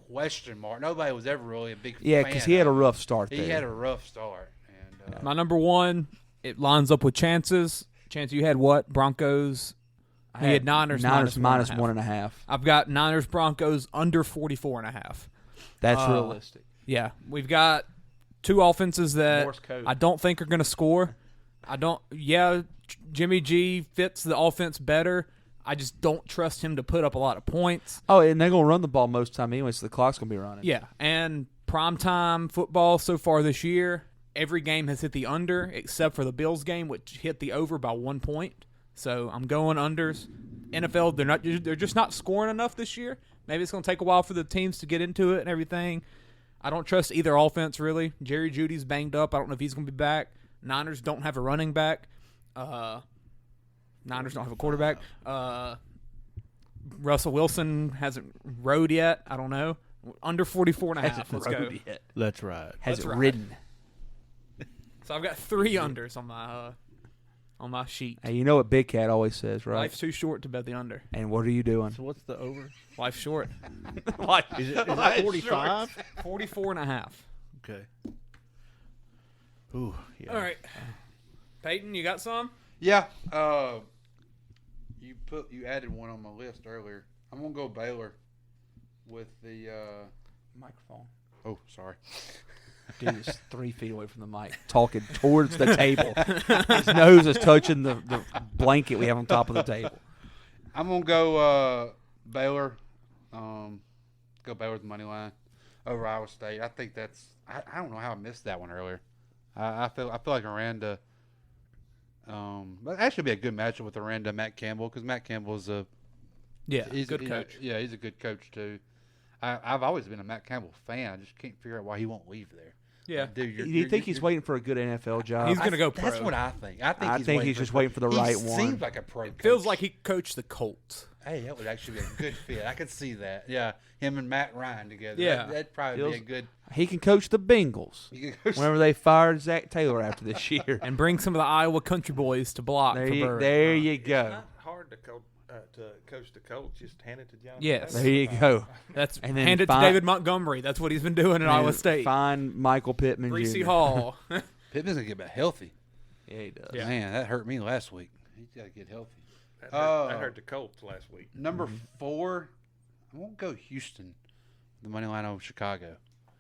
question mark. Nobody was ever really a big Yeah, fan because he had a of him. rough start there. He had a rough start. And, My number 1, it lines up with Chance's. Chance, you had what? Broncos. I You had Niners minus minus 1.5. I've got Niners Broncos under 44.5. That's realistic. Yeah, we've got 2 offenses that Morse code. I don't think are going to score. Jimmy G fits the offense better. I just don't trust him to put up a lot of points. Oh, and they're going to run the ball most of the time anyway, so the clock's going to be running. Yeah, and primetime football so far this year, every game has hit the under except for the Bills game, which hit the over by 1 point. So I'm going unders. NFL, they're just not scoring enough this year. Maybe it's going to take a while for the teams to get into it and everything. I don't trust either offense, really. Jerry Jeudy's banged up. I don't know if he's going to be back. Niners don't have a running back. Niners don't have a quarterback. Russell Wilson hasn't rode yet. I don't know. Under 44.5. Let's go. Yet. That's right. Has it ridden. So I've got 3 unders on my sheet. Hey, you know what Big Cat always says, right? Life's too short to bet the under. And what are you doing? So what's the over? Life's short. Is it 45? 44.5. Okay. Ooh, yeah. All right. Peyton, you got some? Yeah. You added one on my list earlier. I'm gonna go Baylor with the Microphone. Oh, sorry. Dude is 3 feet away from the mic, talking towards the table. His nose is touching the blanket we have on top of the table. I'm gonna go Baylor. Go Baylor with the money line over Iowa State. I think that's. I don't know how I missed that one earlier. I feel like Aranda. But actually, be a good matchup with Aranda and Matt Campbell because Matt Campbell's he's a good coach. He's a good coach too. I've always been a Matt Campbell fan. I just can't figure out why he won't leave there. Yeah. Dude, Do you think he's waiting for a good NFL job? He's going to go pro. That's what I think. I think he's just waiting for the right one. He seems like a pro coach. Feels like he coached the Colts. Hey, that would actually be a good fit. I could see that. Yeah, him and Matt Ryan together. Yeah. That'd probably be a good. He can coach the Bengals. Whenever they fired Zach Taylor after this year. And bring some of the Iowa country boys to block for Burrow. There you go. It's not hard to coach the Colts. Just hand it to John. Yes. There you go. That's and then hand it to David Montgomery. That's what he's been doing in Iowa State. Find Michael Pittman Greasy Jr. Hall. Pittman's gonna get back healthy. Yeah, he does. Yeah. Man, that hurt me last week. He's got to get healthy. That hurt the Colts last week. Number 4, I won't go Houston. The money line over Chicago.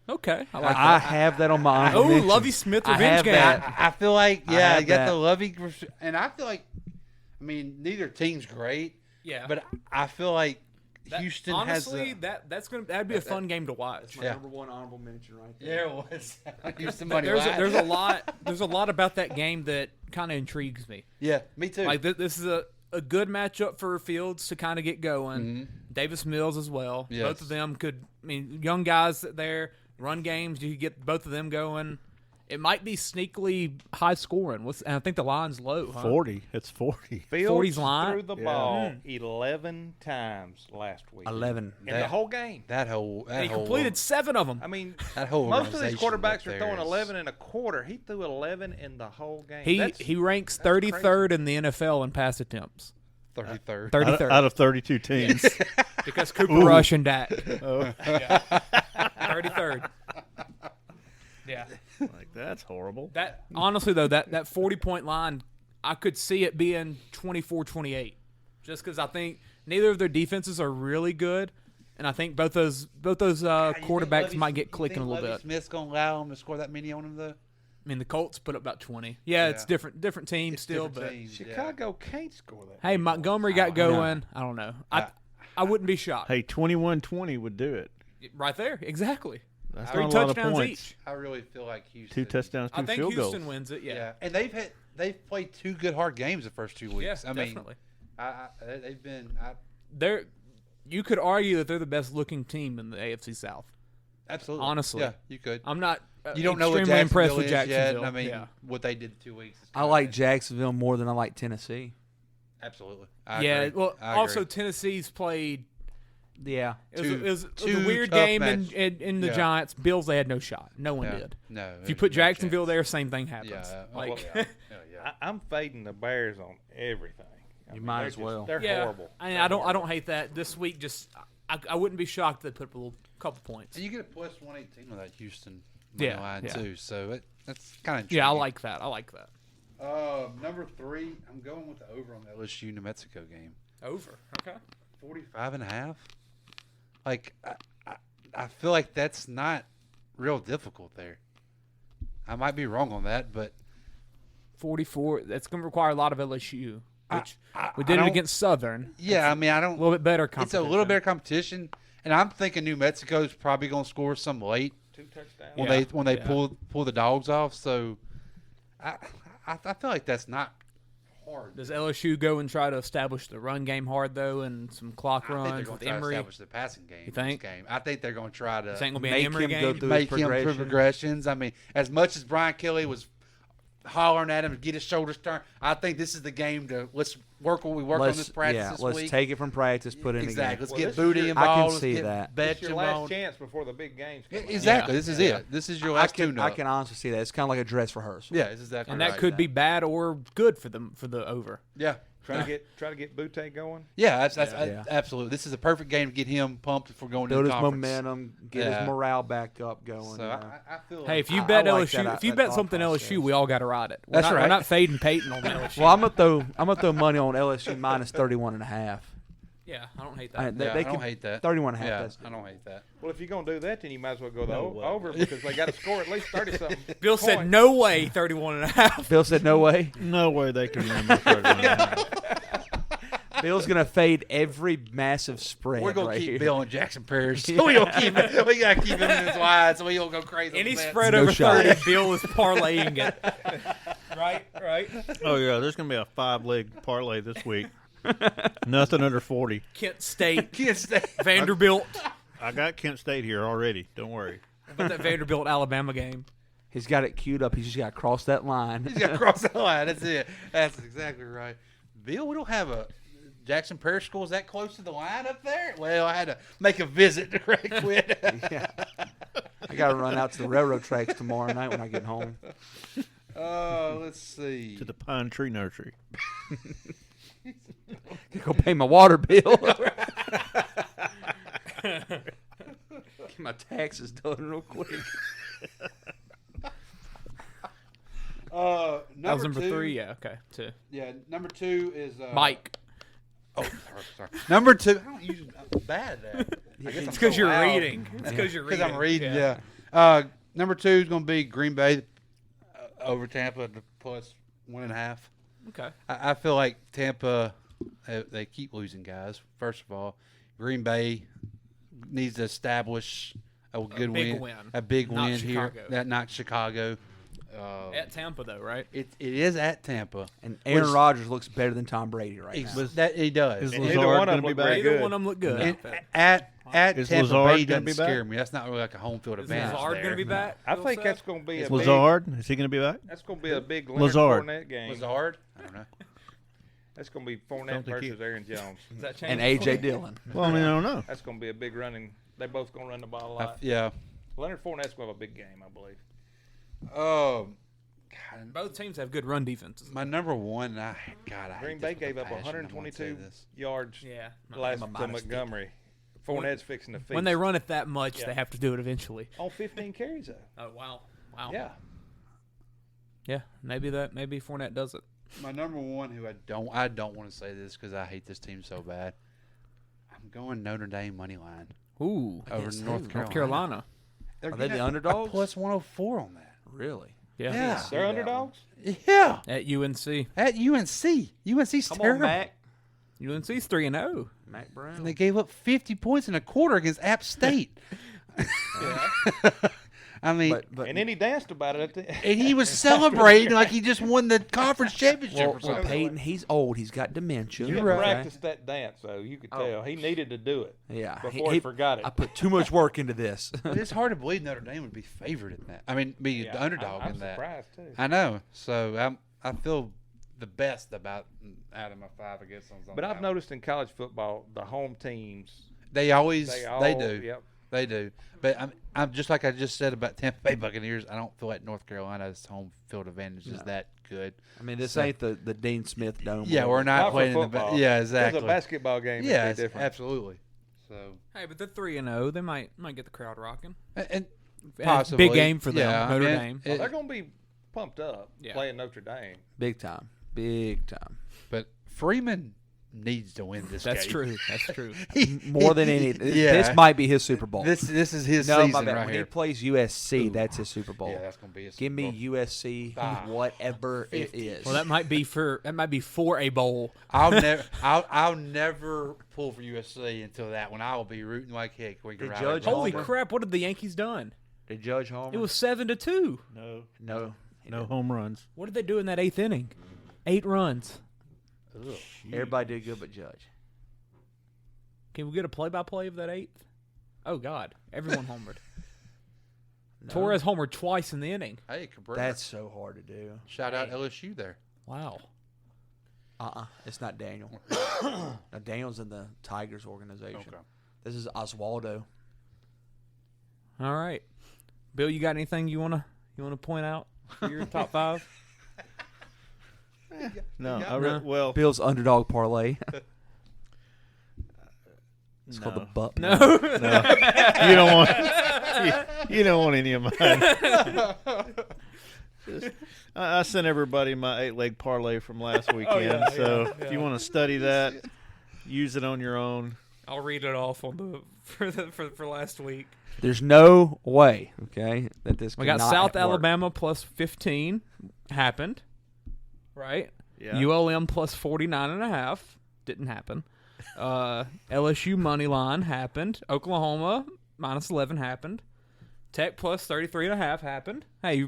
Okay. I have that on my honorable mention. Lovey Smith I revenge have game. that. I feel like, I yeah, have you got that. the Lovey. And I feel like, I mean, neither team's great. Yeah. But I feel like Houston honestly, has that'd be a fun game to watch. My number 1 honorable mention right there. There it was. Houston money There's line. there's a lot about that game that kind of intrigues me. Yeah, me too. Like this is a good matchup for Fields to kind of get going. Mm-hmm. Davis Mills as well. Yes. Both of them could. I mean, young guys there, run games. You could get both of them going. It might be sneakily high scoring. And I think the line's low. Huh? 40. It's 40. Fields 40's line? threw the ball 11 times last week. 11. In the whole game. He completed 7 of them. I mean, that whole most of these organization quarterbacks up are there throwing is- 11 and a quarter. He threw 11 in the whole game. He ranks 33rd in the NFL in pass attempts. 33rd. 33rd. Out of 32 teams. Because Cooper Rush and Dak. Oh. Yeah. 33rd. Yeah. Like, that's horrible. That honestly though, that 40-point line, I could see it being 24-28. Just because I think neither of their defenses are really good, and I think both those quarterbacks might get clicking a little bit. Smith's gonna allow him to score that many on him though. I mean, the Colts put up about 20. Yeah, it's different teams still, different but teams, yeah. Chicago can't score that. hey, Montgomery got going. I don't know. I wouldn't be shocked. Hey, 21-20 would do it. Right there, exactly. That's 3 not a lot of touchdowns points. each. I really feel like Houston. 2 touchdowns, 2 I think field Houston goals. wins it. Yeah. And they've played 2 good hard games the first 2 weeks. Yeah, I mean, definitely. they've been. you could argue that they're the best looking team in the AFC South. Absolutely. Honestly. Yeah, you could. I'm not You don't know what extremely impressed Jacksonville with is yet. Jacksonville. I mean, yeah. what they did 2 weeks. Is I like Jacksonville more than I like Tennessee. Absolutely. Yeah. Agree. Well, I also agree. Tennessee's played. Yeah. It was a two weird tough game match. in the Yeah. Giants. Bills, they had no shot. No one Yeah. did. No. If you put Jacksonville there, same thing happens. Yeah. Like, I'm fading the Bears on everything. You might as well. They're yeah, horrible. I don't hate that. This week, I wouldn't be shocked if they put up a couple points. And you get a plus 118 with that Houston Yeah, line yeah. too, so that's kind of Yeah, I like that. Number 3, I'm going with the over on the LSU New Mexico game. Over. Okay. 45.5. Like I feel like that's not real difficult there. I might be wrong on that, but 44. That's going to require a lot of LSU, which we I did it don't- against Southern. yeah, I mean I don't. A little bit better It's competition. a little better competition, and I'm thinking New Mexico's probably going to score some late 2 touchdowns. when they Yeah. pull the dogs off. So I feel like that's not hard. Does LSU go and try to establish the run game hard though, and some clock I think they're runs going with to try to Emery? establish the passing game. You think? This game. I think they're going to try to This ain't gonna be Make an Emery him go game. through make his him through progression. progressions. I mean, as much as Brian Kelly was hollering at him to get his shoulders turned, I think this is the game to let's work what we work on this practice this let's week. take it from practice, put it in Exactly. Again. Let's Well, get this is Booty your- involved. I can Let's see get that. Betch It's your involved. last chance before the big games come out. Exactly. Yeah. This is Yeah. it. This is your I last can tune-up. I can honestly see that. It's kind of like a dress rehearsal. Yeah, this is exactly And right. that could be bad or good for them for the over. Yeah. Try to get Butte going. Yeah, that's Yeah. absolutely. This is a perfect game to get him pumped if we're going Build into his conference. momentum, get Yeah. his morale back up going. So I feel Hey, if you I bet like LSU, that- if you that bet thought something process. LSU, we all got to ride it. That's right. We're not fading Peyton on LSU. Well, I'm gonna throw money on LSU minus 31.5. Yeah, I don't hate that. Yeah, I can- don't hate that. 31.5. Yeah, that's I don't hate that. Well, if you're gonna do that, then you might as well go the over because they got to score at least 30-something. Bill said no way 31.5. Bill said no way. No way they can win the third one. Bill's gonna fade every massive spread. We're gonna right keep here. Bill and Jackson Parrish. So we gotta keep it. We gotta keep him in his wide, so we don't go crazy. Any on the bets. spread No over shot. 30, Bill is parlaying it. Right. Oh yeah, there's gonna be a 5-leg parlay this week. Nothing under 40. Kent State, Can't stay. Vanderbilt. I got Kent State here already. Don't worry. About that Vanderbilt Alabama game. He's got it queued up. He's just got to cross that line. He's got to cross the line. That's it. That's exactly right. Bill, we don't have a Jackson Parish School is that close to the line up there? Well, I had to make a visit right quick. Yeah. I got to run out to the railroad tracks tomorrow night when I get home. Let's see. To the Pine Tree Nursery. Go pay my water bill. Get my taxes done real quick. That was number two, 3. Yeah. Okay. 2. Yeah, number 2 is Mike. Oh, sorry. Number 2. I don't use. I'm bad at that. I guess It's I'm because so you're loud. reading. It's because you're reading. Because I'm reading. Yeah. Number 2 is going to be Green Bay over Tampa plus 1.5. Okay. I feel like Tampa, they keep losing guys. First of all, Green Bay needs to establish a good big win, win. a big Not win here. Chicago. That not Chicago. At Tampa though, right? It is at Tampa, And Aaron Which- Rodgers looks better than Tom Brady right now. that he does. Is And Lazard one of going them to be look back? very Either good. one of them look good. and at Is Tampa, Lazard Brady gonna doesn't be back? scare me. That's not really like a home field Is advantage. Lazard there. going to be back? I Bill think said? that's going to be a big. Lazard, is he going to be back? That's going to be a big Leonard Lazard. Fournette game. Lazard? I don't know. That's going to be Don't Fournette think he- versus Aaron Jones. Does that change And it? A.J. Dillon. Well, I mean, I don't know. That's going to be a big running. They both going to run the ball a lot. Yeah. Leonard Fournette's going to have a big game, I believe. Both teams have good run defenses. My number 1, I Green hate Bay this with gave a up passion. I wanna say 122 this. yards Yeah. last I'm a to modesty. Montgomery. Fournette's fixing to feast. When they run it that much, Yeah. they have to do it eventually. on 15 carries, though. Oh wow. Wow. Yeah. Yeah. Maybe Fournette does it. My number 1, who I don't want to say this because I hate this team so bad. I'm going Notre Dame money line Ooh. over Against North who? Carolina. North Carolina. They're Are they getting the a underdogs? plus 104 on that. Really? Yeah. Yeah. They're underdogs? Yeah. At UNC. At UNC. UNC's Come terrible. on, Mac. UNC's 3-0. Mac Brown. And they gave up 50 points in a quarter against App State. I mean, and then he danced about it. And he was celebrating like he just won the conference championship or something. Peyton, he's old. He's got dementia. You practiced that dance, though. You could tell he needed to do it. Yeah, before he forgot it. I put too much work into this. But it's hard to believe Notre Dame would be favored in that. I mean, be the underdog I'm in that. surprised too. I know. So I feel the best about out of my 5, I guess. But I've noticed in college football, the home teams. They do. Yep. They do. But I'm just like I just said about Tampa Bay Buccaneers. I don't feel like North Carolina's home field advantage is that good. I mean, this ain't the Dean Smith Dome. Yeah, we're not playing football. Yeah, exactly. It's a basketball game. Yeah, it's different. absolutely. So. Hey, but they're 3-0. They might get the crowd rocking. And possibly. Big game for them. Yeah, Notre Dame. They're going to be pumped up playing Notre Dame. Big time. But Freeman needs to win this game. That's true. That's true. More than any. This might be his Super Bowl. This is his season my bad. right When here. he plays USC, that's his Super Bowl. Yeah, that's gonna be his Give Super me Bowl. USC, whatever it is. Well, that might be for a bowl. I'll never pull for USC until that one. I will be rooting like heck. Holy crap! What have the Yankees done? Did Judge Homer? It was 7-2. No home runs. What did they do in that 8th inning? 8 runs. Ugh. Everybody did good but Judge. Can we get a play-by-play of that 8th? Oh, God. Everyone homered. Torres homered twice in the inning. Hey, Cabrera. That's so hard to do. Shout out LSU there. Wow. It's not Daniel. Now, Daniel's in the Tigers organization. Okay. This is Oswaldo. All right. Bill, you got anything you wanna point out for your top 5? No, well, Bill's underdog parlay. It's called the butt. No. You don't want. You don't want any of mine. I sent everybody my 8-leg parlay from last weekend. If you want to study that, use it on your own. I'll read it off on for last week. There's no way, that this. We got South Alabama plus 15 happened, right? Yeah. ULM plus 49.5 didn't happen. LSU money line happened. Oklahoma minus 11 happened. Tech plus 33.5 happened. Hey,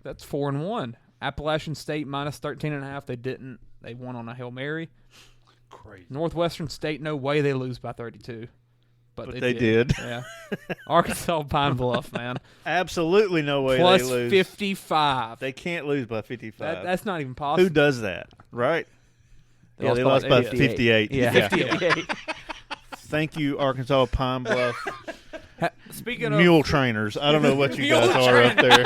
that's 4-1. Appalachian State minus 13.5. They didn't. They won on a Hail Mary. Crazy. Northwestern State, no way they lose by 32. But they did. Yeah. Arkansas Pine Bluff, man. Absolutely no way Plus they lose. 55. They can't lose by 55. That's not even possible. Who does that, right? They lost by 58. Yeah, 58. Thank you, Arkansas Pine Bluff. Speaking of mule trainers, I don't know what you guys are up there.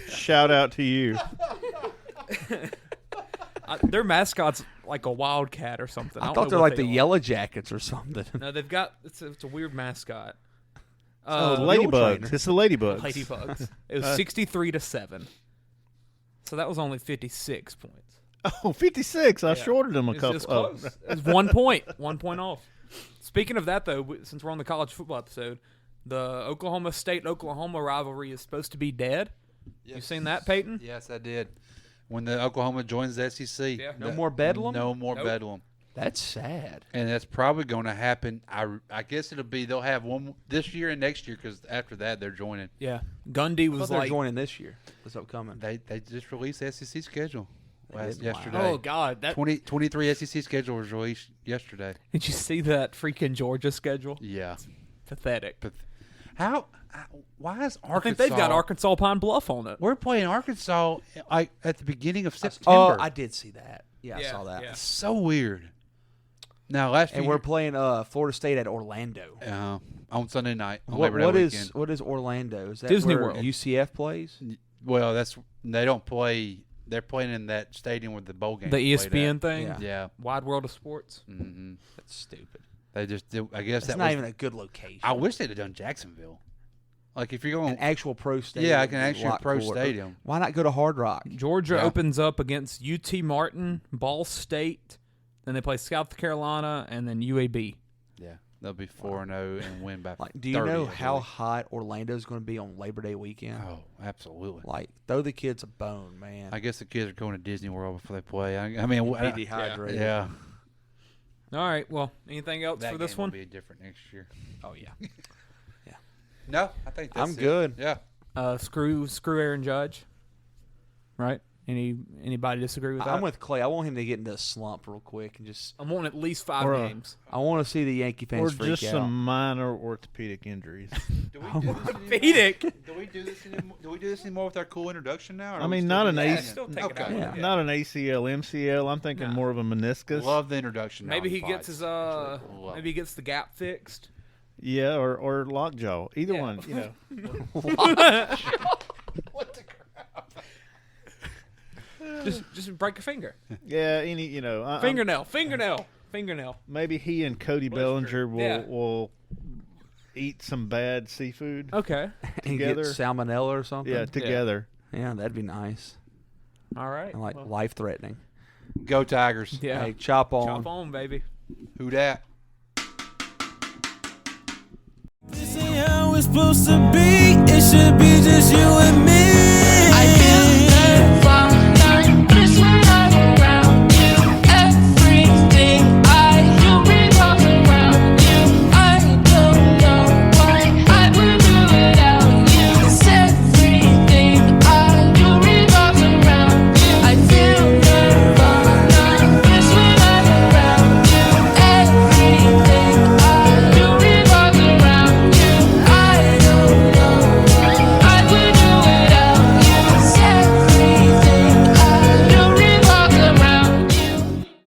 Shout out to you. Their mascot's like a wildcat or something. I thought they're like the Yellow Jackets or something. No, they've got it's a weird mascot. Ladybugs. It's the Ladybugs. Ladybugs. It was 63-7. So that was only 56 points. Oh, 56. I shorted them a couple. It's close. It was 1 point. 1 point off. Speaking of that, though, since we're on the college football episode, the Oklahoma State-Oklahoma rivalry is supposed to be dead. Yes. You seen that, Peyton? Yes, I did. When the Oklahoma joins the SEC. Yeah. No more Bedlam? No more Bedlam. That's sad. And that's probably going to happen. I guess they'll have one this year and next year because after that they're joining. Yeah. Gundy was they're joining this year. What's upcoming? They just released the SEC schedule yesterday. Oh, God. 23 SEC schedule was released yesterday. Did you see that freaking Georgia schedule? Yeah. It's pathetic. Why is Arkansas? I think they've got Arkansas Pine Bluff on it. We're playing Arkansas like at the beginning of September. Oh, I did see that. Yeah, I saw that. It's so weird. Now, last and we're playing Florida State at Orlando on Sunday night. On what is Orlando? Is that Disney where World? UCF plays? Well, they don't play. They're playing in that stadium where the bowl game. The ESPN thing. Yeah. Wide World of Sports. Mm-hmm. That's stupid. They just. I guess that's not even a good location. I wish they'd have done Jacksonville. Like if you're going an actual pro stadium. Yeah, like an actual pro stadium. Why not go to Hard Rock? Georgia opens up against UT Martin, Ball State. Then they play South Carolina and then UAB. Yeah, they'll be 4-0 and win by. Do you know how hot Orlando's going to be on Labor Day weekend? Oh, absolutely. Throw the kids a bone, man. I guess the kids are going to Disney World before they play. I mean, be dehydrated. Yeah. All right. Well, anything else That for this game will one? be different next year. Oh yeah. No, I think that's I'm good. Yeah. Screw Aaron Judge. Right? Anybody disagree with that? I'm with Clay. I want him to get into a slump real quick and just. I'm wanting at least 5 Or, games. I want to see the Yankee Or fans freak just out. some minor orthopedic injuries. Do we do this Orthopedic. Do we do this anymore? Do we do this anymore with our cool introduction now? or I are we mean, still not doing an that? AC Still take it Okay. out. Not an ACL, MCL. I'm thinking more of a meniscus. Love the introduction. Maybe now he on gets fights. his It's really cool. maybe he gets the gap fixed. Yeah, or lockjaw. Either Yeah. one, you know. What the crap? Just break a finger. Yeah, any, you know. Fingernail. Maybe he and Cody Bellinger Yeah. will eat some bad seafood. Okay. and get together. salmonella or something. Yeah, together. Yeah, that'd be nice. All right. And like life threatening. Go Tigers. Yeah. Hey, chop on. Chop on, baby. Who dat? This ain't how it's supposed to be. It should be just you and me.